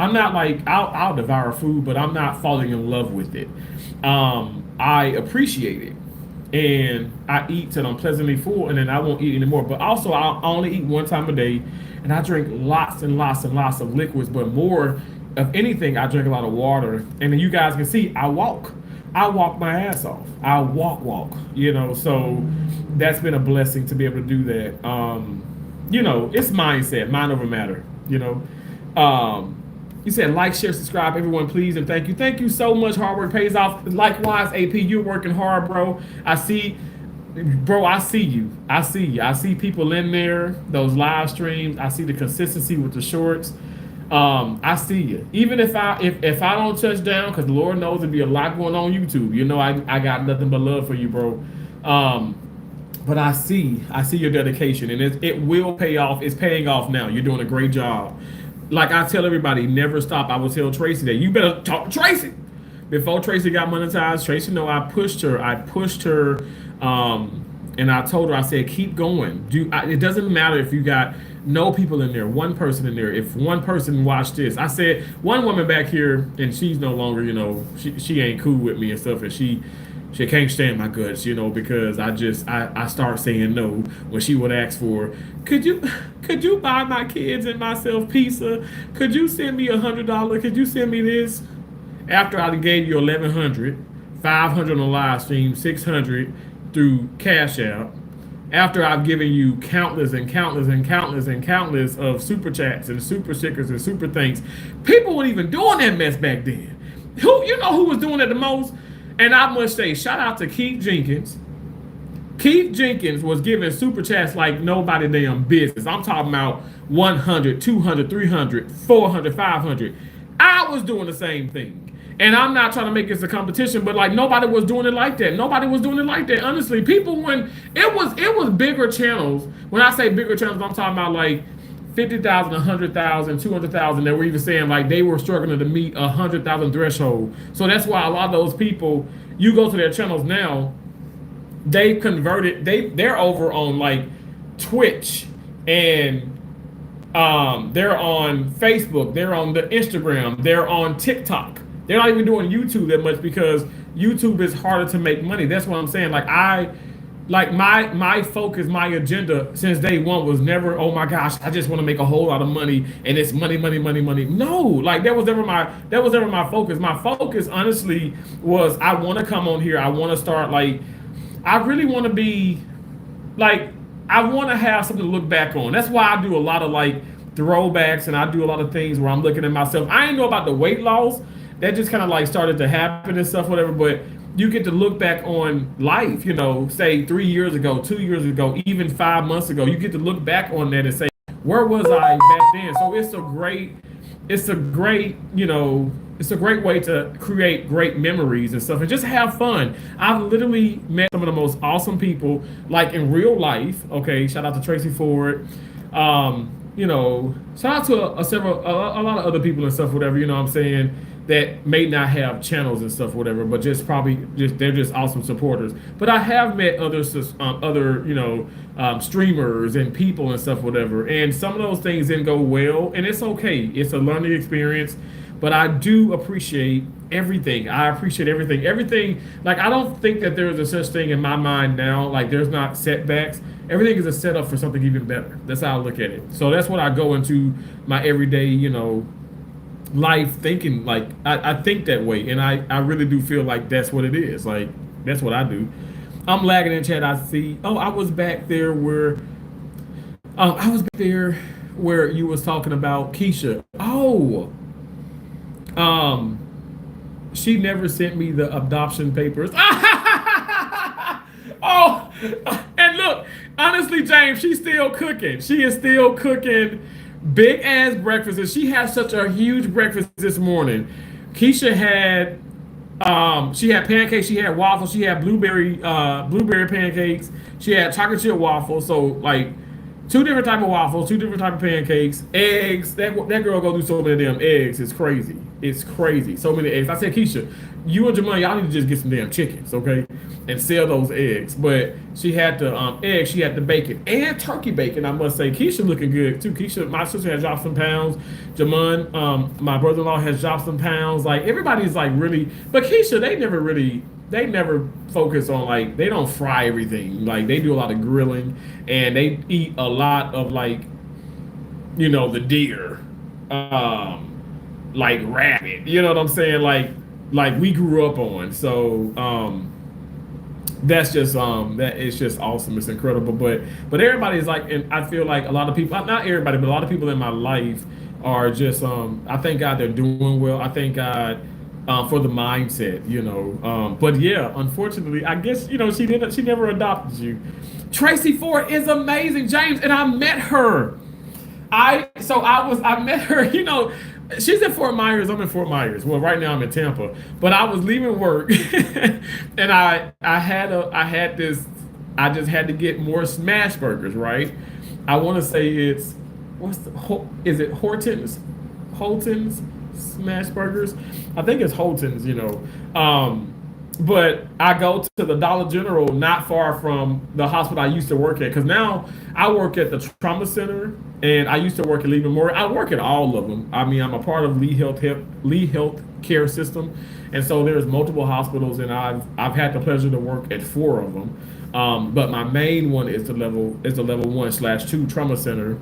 like I'll devour food, but I'm not falling in love with it. I appreciate it, and I eat till I'm pleasantly full, and then I won't eat anymore. But also, I only eat 1 time a day, and I drink lots and lots and lots of liquids. But more of anything, I drink a lot of water. And then you guys can see I walk my ass off. I walk. So that's been a blessing to be able to do that. It's mindset, mind over matter. You said like, share, subscribe, everyone, please, and thank you. Thank you so much. Hard work pays off. Likewise, AP, you're working hard, bro. I see you. I see people in there, those live streams. I see the consistency with the shorts. I see you. Even if I don't touch down, because the Lord knows there'll be a lot going on YouTube. I got nothing but love for you, bro. But I see your dedication, and it will pay off. It's paying off now. You're doing a great job. Like I tell everybody, never stop. I will tell Tracy that you better talk to Tracy. Before Tracy got monetized, Tracy, I pushed her. And I told her, I said, keep going. It doesn't matter if you got no people in there, one person in there. If one person watched this, I said, one woman back here, and she's no longer, she ain't cool with me and stuff, and she can't stand my guts, because I start saying no when she would ask for, could you buy my kids and myself pizza? Could you send me $100? Could you send me this? After I gave you 1,100, 500 on the live stream, 600 through Cash App, after I've given you countless and countless and countless and countless of super chats and super stickers and super things, people weren't even doing that mess back then. Who was doing it the most? And I must say, shout out to Keith Jenkins. Keith Jenkins was giving super chats like nobody damn business. I'm talking about 100, 200, 300, 400, 500. I was doing the same thing. And I'm not trying to make this a competition, but like nobody was doing it like that. Nobody was doing it like that. Honestly, people when it was bigger channels. When I say bigger channels, I'm talking about like 50,000, 100,000, 200,000 that were even saying like they were struggling to meet 100,000 threshold. So that's why a lot of those people, you go to their channels now, they converted. They're over on like Twitch and they're on Facebook, they're on the Instagram, they're on TikTok. They're not even doing YouTube that much because YouTube is harder to make money. That's what I'm saying. Like my focus, my agenda since day one was never, oh my gosh, I just want to make a whole lot of money and it's money, money, money, money. No, like that was never my focus. My focus, honestly, was I want to come on here. I want to start like, I really want to be like, I want to have something to look back on. That's why I do a lot of like throwbacks and I do a lot of things where I'm looking at myself. I didn't know about the weight loss. That just kind of like started to happen and stuff, whatever. But you get to look back on life, say 3 years ago, 2 years ago, even 5 months ago. You get to look back on that and say, where was I back then? So it's a great way to create great memories and stuff and just have fun. I've literally met some of the most awesome people, like in real life. Okay, shout out to Tracy Ford. Shout out to a lot of other people and stuff, whatever, what I'm saying, that may not have channels and stuff, whatever, but they're just awesome supporters. But I have met other streamers and people and stuff, whatever, and some of those things didn't go well, and it's okay. It's a learning experience, but I do appreciate everything. I appreciate everything. Everything, like I don't think that there's a such thing in my mind now. Like there's not setbacks. Everything is a setup for something even better. That's how I look at it. So that's what I go into my everyday, life thinking. Like I think that way, and I really do feel like that's what it is. Like that's what I do. I'm lagging in chat. I see. Oh, I was back there where you was talking about Keisha. Oh, she never sent me the adoption papers. Oh, and look, honestly, James, she's still cooking. She is still cooking big ass breakfast, and she had such a huge breakfast this morning. Keisha had she had pancakes, she had waffles, she had blueberry pancakes, she had chocolate chip waffles. So like two different type of waffles, two different type of pancakes, eggs. That girl go do so many damn eggs. It's crazy. It's crazy. So many eggs. I said, Keisha, you and Jamal, y'all need to just get some damn chickens, okay, and sell those eggs. But she had the eggs, she had the bacon and turkey bacon. I must say, Keisha looking good too. Keisha, my sister has dropped some pounds. Jamon, my brother-in-law has dropped some pounds. Like everybody's like really, but Keisha, they never focus on like they don't fry everything. Like they do a lot of grilling and they eat a lot of like the deer, like rabbit. You know what I'm saying? Like we grew up on. So that's just that it's just awesome. It's incredible. But everybody's like, and I feel like a lot of people, not everybody, but a lot of people in my life are just I thank God they're doing well. I thank God for the mindset, but yeah, unfortunately, I guess she never adopted you. Tracy Ford is amazing, James, and I met her. I met her. She's in Fort Myers. I'm in Fort Myers. Well, right now I'm in Tampa, but I was leaving work, and I just had to get more smash burgers. Right? I want to say is it Holton's smash burgers? I think it's Holton's, but I go to the Dollar General not far from the hospital I used to work at, because now I work at the trauma center and I used to work at Lee Memorial. I work at all of them. I mean, I'm a part of Lee Health Care System, and so there's multiple hospitals, and I've had the pleasure to work at 4 of them. But my main one is the level 1/2 trauma center.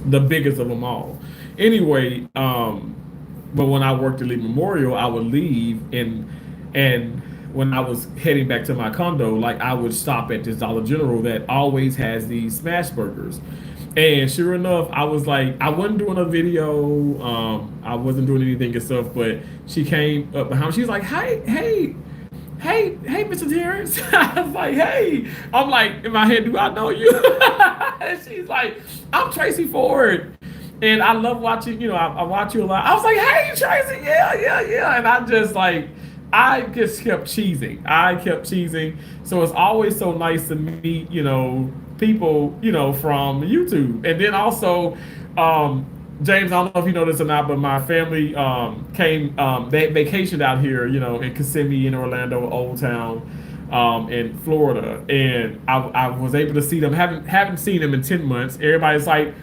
The biggest of them all. Anyway, but when I worked at Lee Memorial, I would leave and when I was heading back to my condo, like I would stop at this Dollar General that always has these smash burgers. And sure enough, I was like, I wasn't doing a video, I wasn't doing anything and stuff, but she came up behind me. She was like, hey, Mr. Terrence. I was like, hey. I'm like, in my head, do I know you? And she's like, I'm Tracy Ford. And I love watching, I watch you a lot. I was like, hey, Tracy, yeah. And I just kept cheesing. I kept cheesing. So it's always so nice to meet, people, from YouTube. And then also, James, I don't know if you know this or not, but my family came, they vacationed out here, in Kissimmee, in Orlando, Old Town, in Florida. And I was able to see them. Haven't seen them in 10 months. Everybody's like,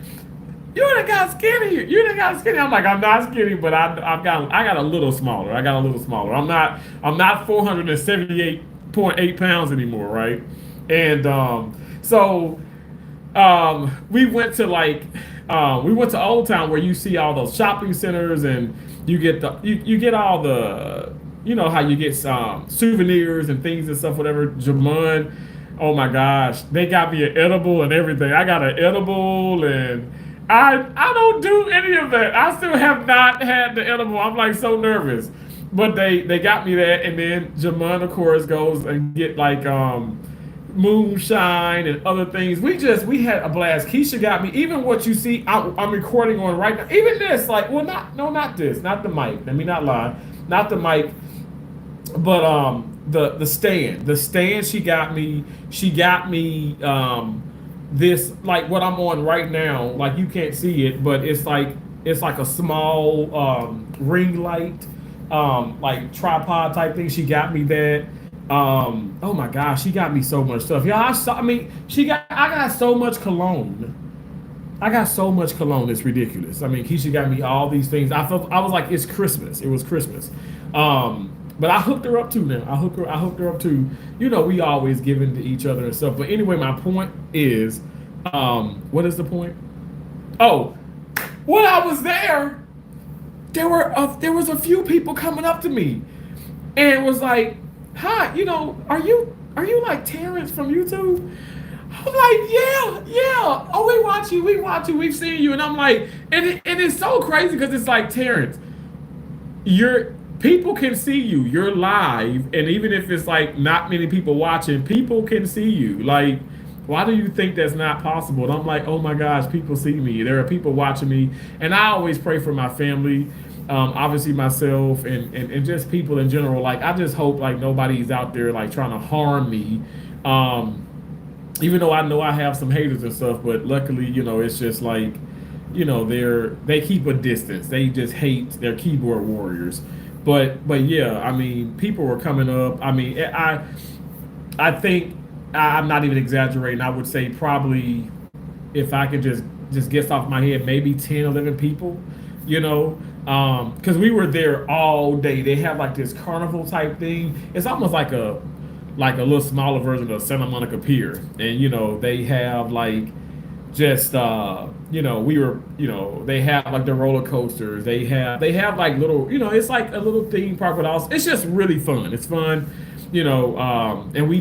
you done got skinny. You done got skinny. I'm like, I'm not skinny, but I got a little smaller. I'm not 478.8 pounds anymore, right? And so we went to Old Town where you see all those shopping centers and you get all the how you get souvenirs and things and stuff, whatever. Jamon, oh my gosh, they got me an edible and everything. I got an edible and I don't do any of that. I still have not had the edible. I'm like so nervous. But they got me that, and then Jamon of course goes and get like moonshine and other things. We had a blast. Keisha got me. Even what you see, I'm recording on right now. Even this, not this, not the mic. Let me not lie, not the mic, but the stand. The stand she got me. She got me this like what I'm on right now. Like you can't see it, but it's like a small ring light, like tripod type thing. She got me that. Oh my gosh, she got me so much stuff. Yeah, I got so much cologne. I got so much cologne, it's ridiculous. I mean, Keisha got me all these things. I was like, it's Christmas. It was Christmas. But I hooked her up too now. I hooked her up too. We always give in to each other and stuff. But anyway, my point is, what is the point? Oh, when I was there, there was a few people coming up to me and it was like, hi, are you like Terrence from YouTube? I'm like, yeah. Oh, we watch you, we've seen you. And I'm like, and it's so crazy because it's like, Terrence, people can see you. You're live, and even if it's like not many people watching, people can see you. Like, why do you think that's not possible? And I'm like, oh my gosh, people see me. There are people watching me, and I always pray for my family. Obviously myself and just people in general. Like I just hope like nobody's out there like trying to harm me. Even though I know I have some haters and stuff, but luckily, it's just like, they keep a distance. They just hate their keyboard warriors. But yeah, I mean, people were coming up. I mean, I think I'm not even exaggerating. I would say probably if I could just guess off my head, maybe 10, 11 people, because we were there all day. They have like this carnival type thing. It's almost like a little smaller version of Santa Monica Pier, and they have like just they have like the roller coasters. They have like little, it's like a little theme park, but also it's just really fun. It's fun, and we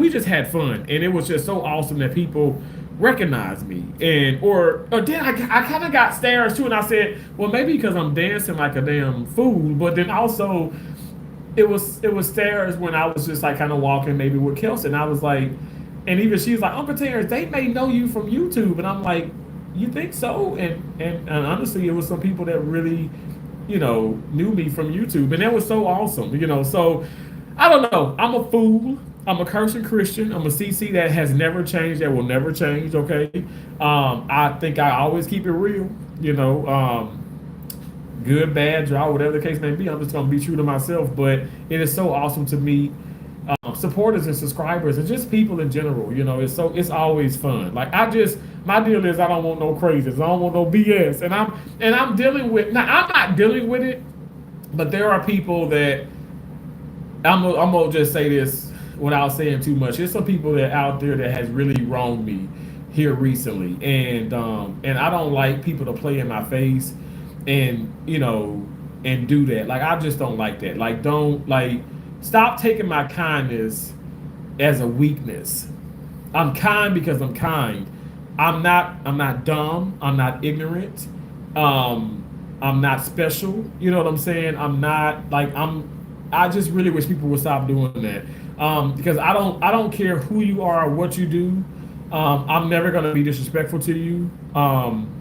just had fun, and it was just so awesome that people recognize me. And or then I kind of got stares too, and I said, well, maybe because I'm dancing like a damn fool. But then also it was stares when I was just like kind of walking maybe with Kelsey, and I was like, and even she was like, Uncle Terrence, they may know you from YouTube. And I'm like, you think so? And honestly, it was some people that really knew me from YouTube, and that was so awesome. So I don't know, I'm a fool. I'm a cursing Christian. I'm a CC that has never changed, that will never change, okay? I think I always keep it real, good, bad, dry, whatever the case may be. I'm just going to be true to myself. But it is so awesome to meet supporters and subscribers and just people in general. It's always fun. Like my deal is I don't want no crazies. I don't want no BS. And I'm dealing with, now I'm not dealing with it, but there are people that, I'm going to just say this without saying too much. There's some people that out there that has really wronged me here recently, and I don't like people to play in my face, and and do that. Like I just don't like that. Like don't like stop taking my kindness as a weakness. I'm kind because I'm kind. I'm not dumb. I'm not ignorant. Um, I'm not special. You know what I'm saying? I'm not like I'm. I just really wish people would stop doing that. Because I don't care who you are or what you do. I'm never gonna be disrespectful to you. I'm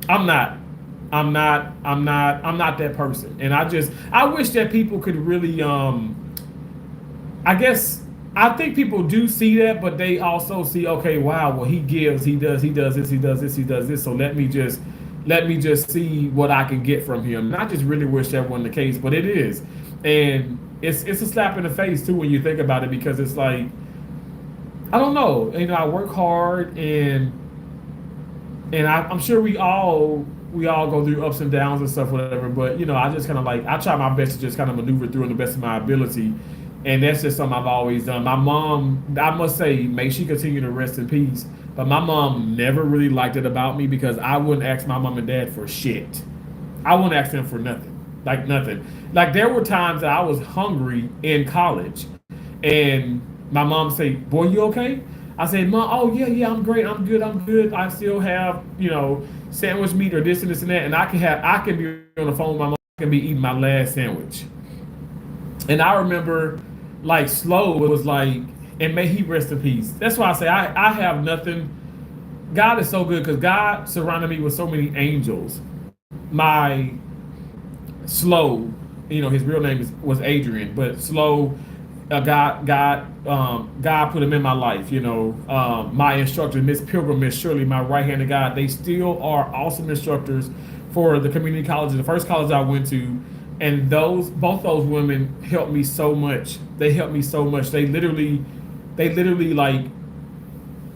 not. I'm not that person. And I wish that people could really I guess I think people do see that, but they also see, okay, wow, well he gives, he does this, he does this, he does this. So let me just see what I can get from him. And I just really wish that wasn't the case, but it is. And it's a slap in the face too when you think about it, because it's like, I don't know, I work hard, and I'm sure we all go through ups and downs and stuff, whatever. But I just kind of like, I try my best to just kind of maneuver through in the best of my ability, and that's just something I've always done. My mom, I must say, may she continue to rest in peace. But my mom never really liked it about me because I wouldn't ask my mom and dad for shit. I wouldn't ask them for nothing, like nothing. Like there were times that I was hungry in college, and my mom say, "Boy, you okay?" I said, "Mom, oh yeah, yeah, I'm great, I'm good, I'm good. I still have, sandwich meat or this and this and that, and I can be on the phone with my mom, I can be eating my last sandwich." And I remember, like, Slow was like, and may he rest in peace. That's why I say I have nothing. God is so good because God surrounded me with so many angels. My Slow, his real name was Adrian, but Slow, God put him in my life. My instructor, Miss Pilgrim, Miss Shirley, my right hand of God. They still are awesome instructors for the community college, the first college I went to, and both those women helped me so much. They helped me so much. They literally like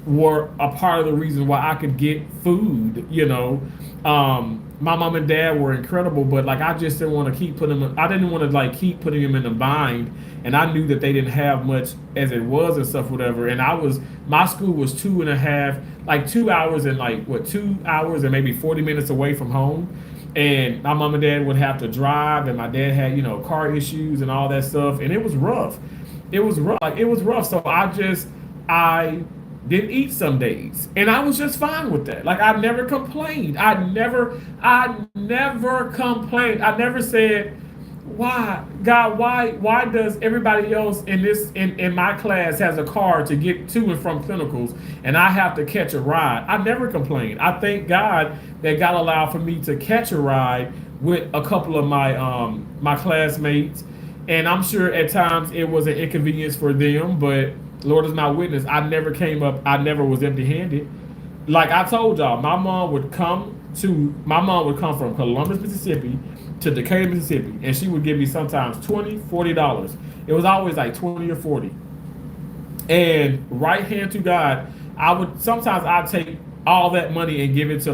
were a part of the reason why I could get food. My mom and dad were incredible, but like I just didn't want to keep putting them. I didn't want to like keep putting them in the bind, and I knew that they didn't have much as it was and stuff, whatever. And my school was 2.5, like 2 hours and like what 2 hours and maybe 40 minutes away from home, and my mom and dad would have to drive, and my dad had car issues and all that stuff, and it was rough. It was rough. Like it was rough. So I didn't eat some days, and I was just fine with that. Like I never complained. I never complained. I never said, "Why, God? Why does everybody else in my class has a car to get to and from clinicals, and I have to catch a ride?" I never complained. I thank God that God allowed for me to catch a ride with a couple of my classmates, and I'm sure at times it was an inconvenience for them, but Lord is my witness, I never was empty handed. Like I told y'all, my mom would come from Columbus, Mississippi to Decatur, Mississippi, and she would give me sometimes $20, $40. It was always like 20 or 40. And right hand to God, I'd take all that money and give it to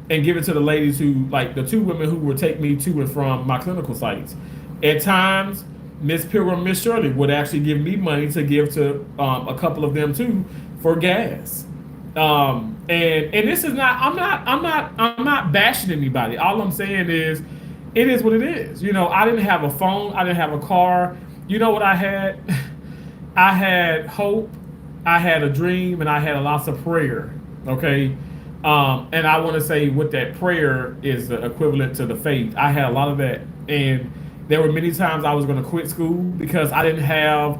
and give it to the ladies who, like the two women who would take me to and from my clinical sites. At times, Miss Pilgrim, Miss Shirley would actually give me money to give to a couple of them too for gas. And this is not. I'm not bashing anybody. All I'm saying is, it is what it is. I didn't have a phone. I didn't have a car. You know what I had? I had hope. I had a dream, and I had a lots of prayer. Okay. And I want to say with that prayer is the equivalent to the faith. I had a lot of that, and there were many times I was going to quit school because I didn't have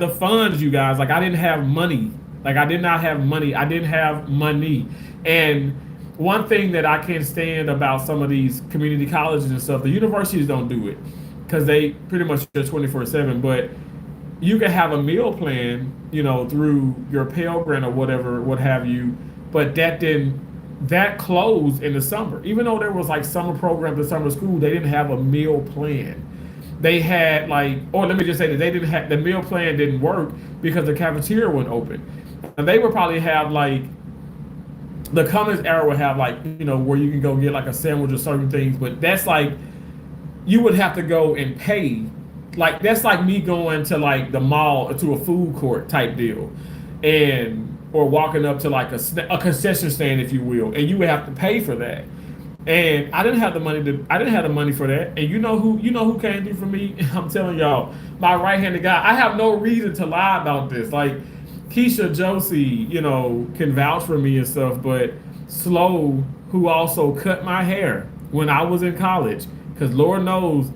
the funds, you guys. Like I didn't have money. Like I did not have money. I didn't have money. And one thing that I can't stand about some of these community colleges and stuff, the universities don't do it because they pretty much are 24/7. But you can have a meal plan, through your Pell Grant or whatever, what have you. But that closed in the summer. Even though there was like summer programs at summer school, they didn't have a meal plan. They had or let me just say that they didn't have, the meal plan didn't work because the cafeteria wasn't open. And they would probably have the Cummins era would have where you can go get like a sandwich or certain things, but that's like, you would have to go and pay. Like that's like me going to like the mall or to a food court type deal. Or walking up to like a concession stand, if you will, and you would have to pay for that. And I didn't have the money for that. And you know who came through for me? I'm telling y'all, my right-handed guy. I have no reason to lie about this. Like Keisha Josie, can vouch for me and stuff, but Slow, who also cut my hair when I was in college, because Lord knows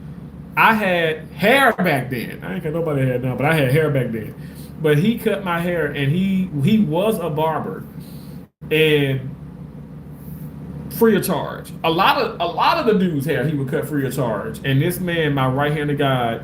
I had hair back then. I ain't got nobody hair now, but I had hair back then. But he cut my hair, and he was a barber, and free of charge. A lot of the dude's hair he would cut free of charge. And this man, my right handed guy,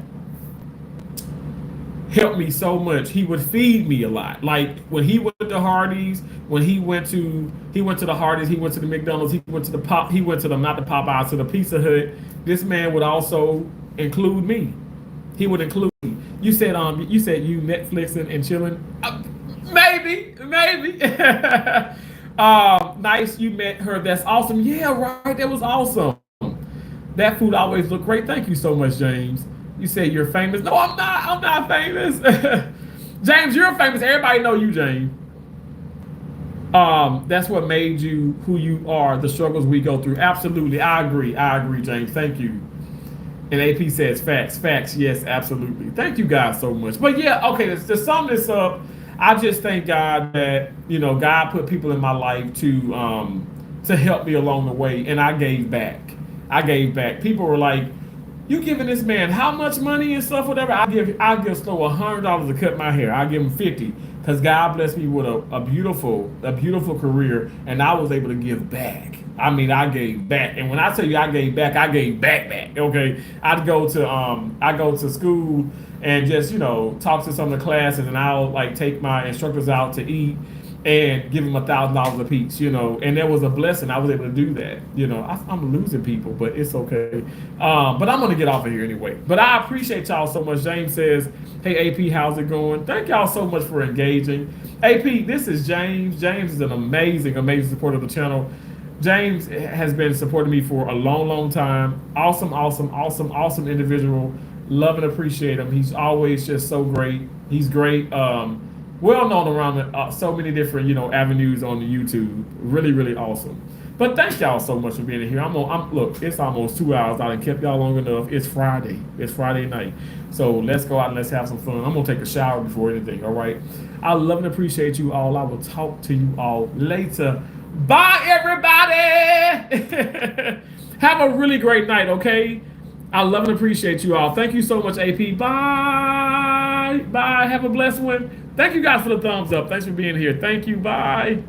helped me so much. He would feed me a lot. Like when he went to Hardee's, when he went to the Hardee's, he went to the McDonald's, he went to the not the Popeyes, to the Pizza Hut. This man would also include me. He would include me. You said you Netflixing and chilling. Maybe. Nice, you met her. That's awesome. Yeah, right. That was awesome. That food always looked great. Thank you so much, James. You say you're famous. No, I'm not. I'm not famous. James, you're famous. Everybody know you, James. That's what made you who you are. The struggles we go through. Absolutely, I agree. I agree, James. Thank you. And AP says facts, facts. Yes, absolutely. Thank you guys so much. But yeah, okay. To sum this up, I just thank God that God put people in my life to help me along the way, and I gave back. I gave back. People were like, "You giving this man how much money and stuff, whatever?" I give Slow $100 to cut my hair. I give him 50 because God blessed me with a beautiful career, and I was able to give back. I mean, I gave back, and when I tell you I gave back, I gave back. Okay, I go to school and just talk to some of the classes, and I'll like take my instructors out to eat and give them $1,000 a piece, and there was a blessing. I was able to do that. I'm losing people, but it's okay. But I'm gonna get off of here anyway. But I appreciate y'all so much. James says, "Hey AP, how's it going?" Thank y'all so much for engaging. AP, this is James. James is an amazing supporter of the channel. James has been supporting me for a long time. Awesome individual. Love and appreciate him. He's always just so great. He's great. Well known around so many different avenues on the YouTube. Really awesome. But thank y'all so much for being in here. Look, it's almost 2 hours. I done kept y'all long enough. It's Friday. It's Friday night. So let's go out and let's have some fun. I'm gonna take a shower before anything. All right. I love and appreciate you all. I will talk to you all later. Bye, everybody. Have a really great night. Okay. I love and appreciate you all. Thank you so much, AP. Bye. Have a blessed one. Thank you guys for the thumbs up. Thanks for being here. Thank you. Bye.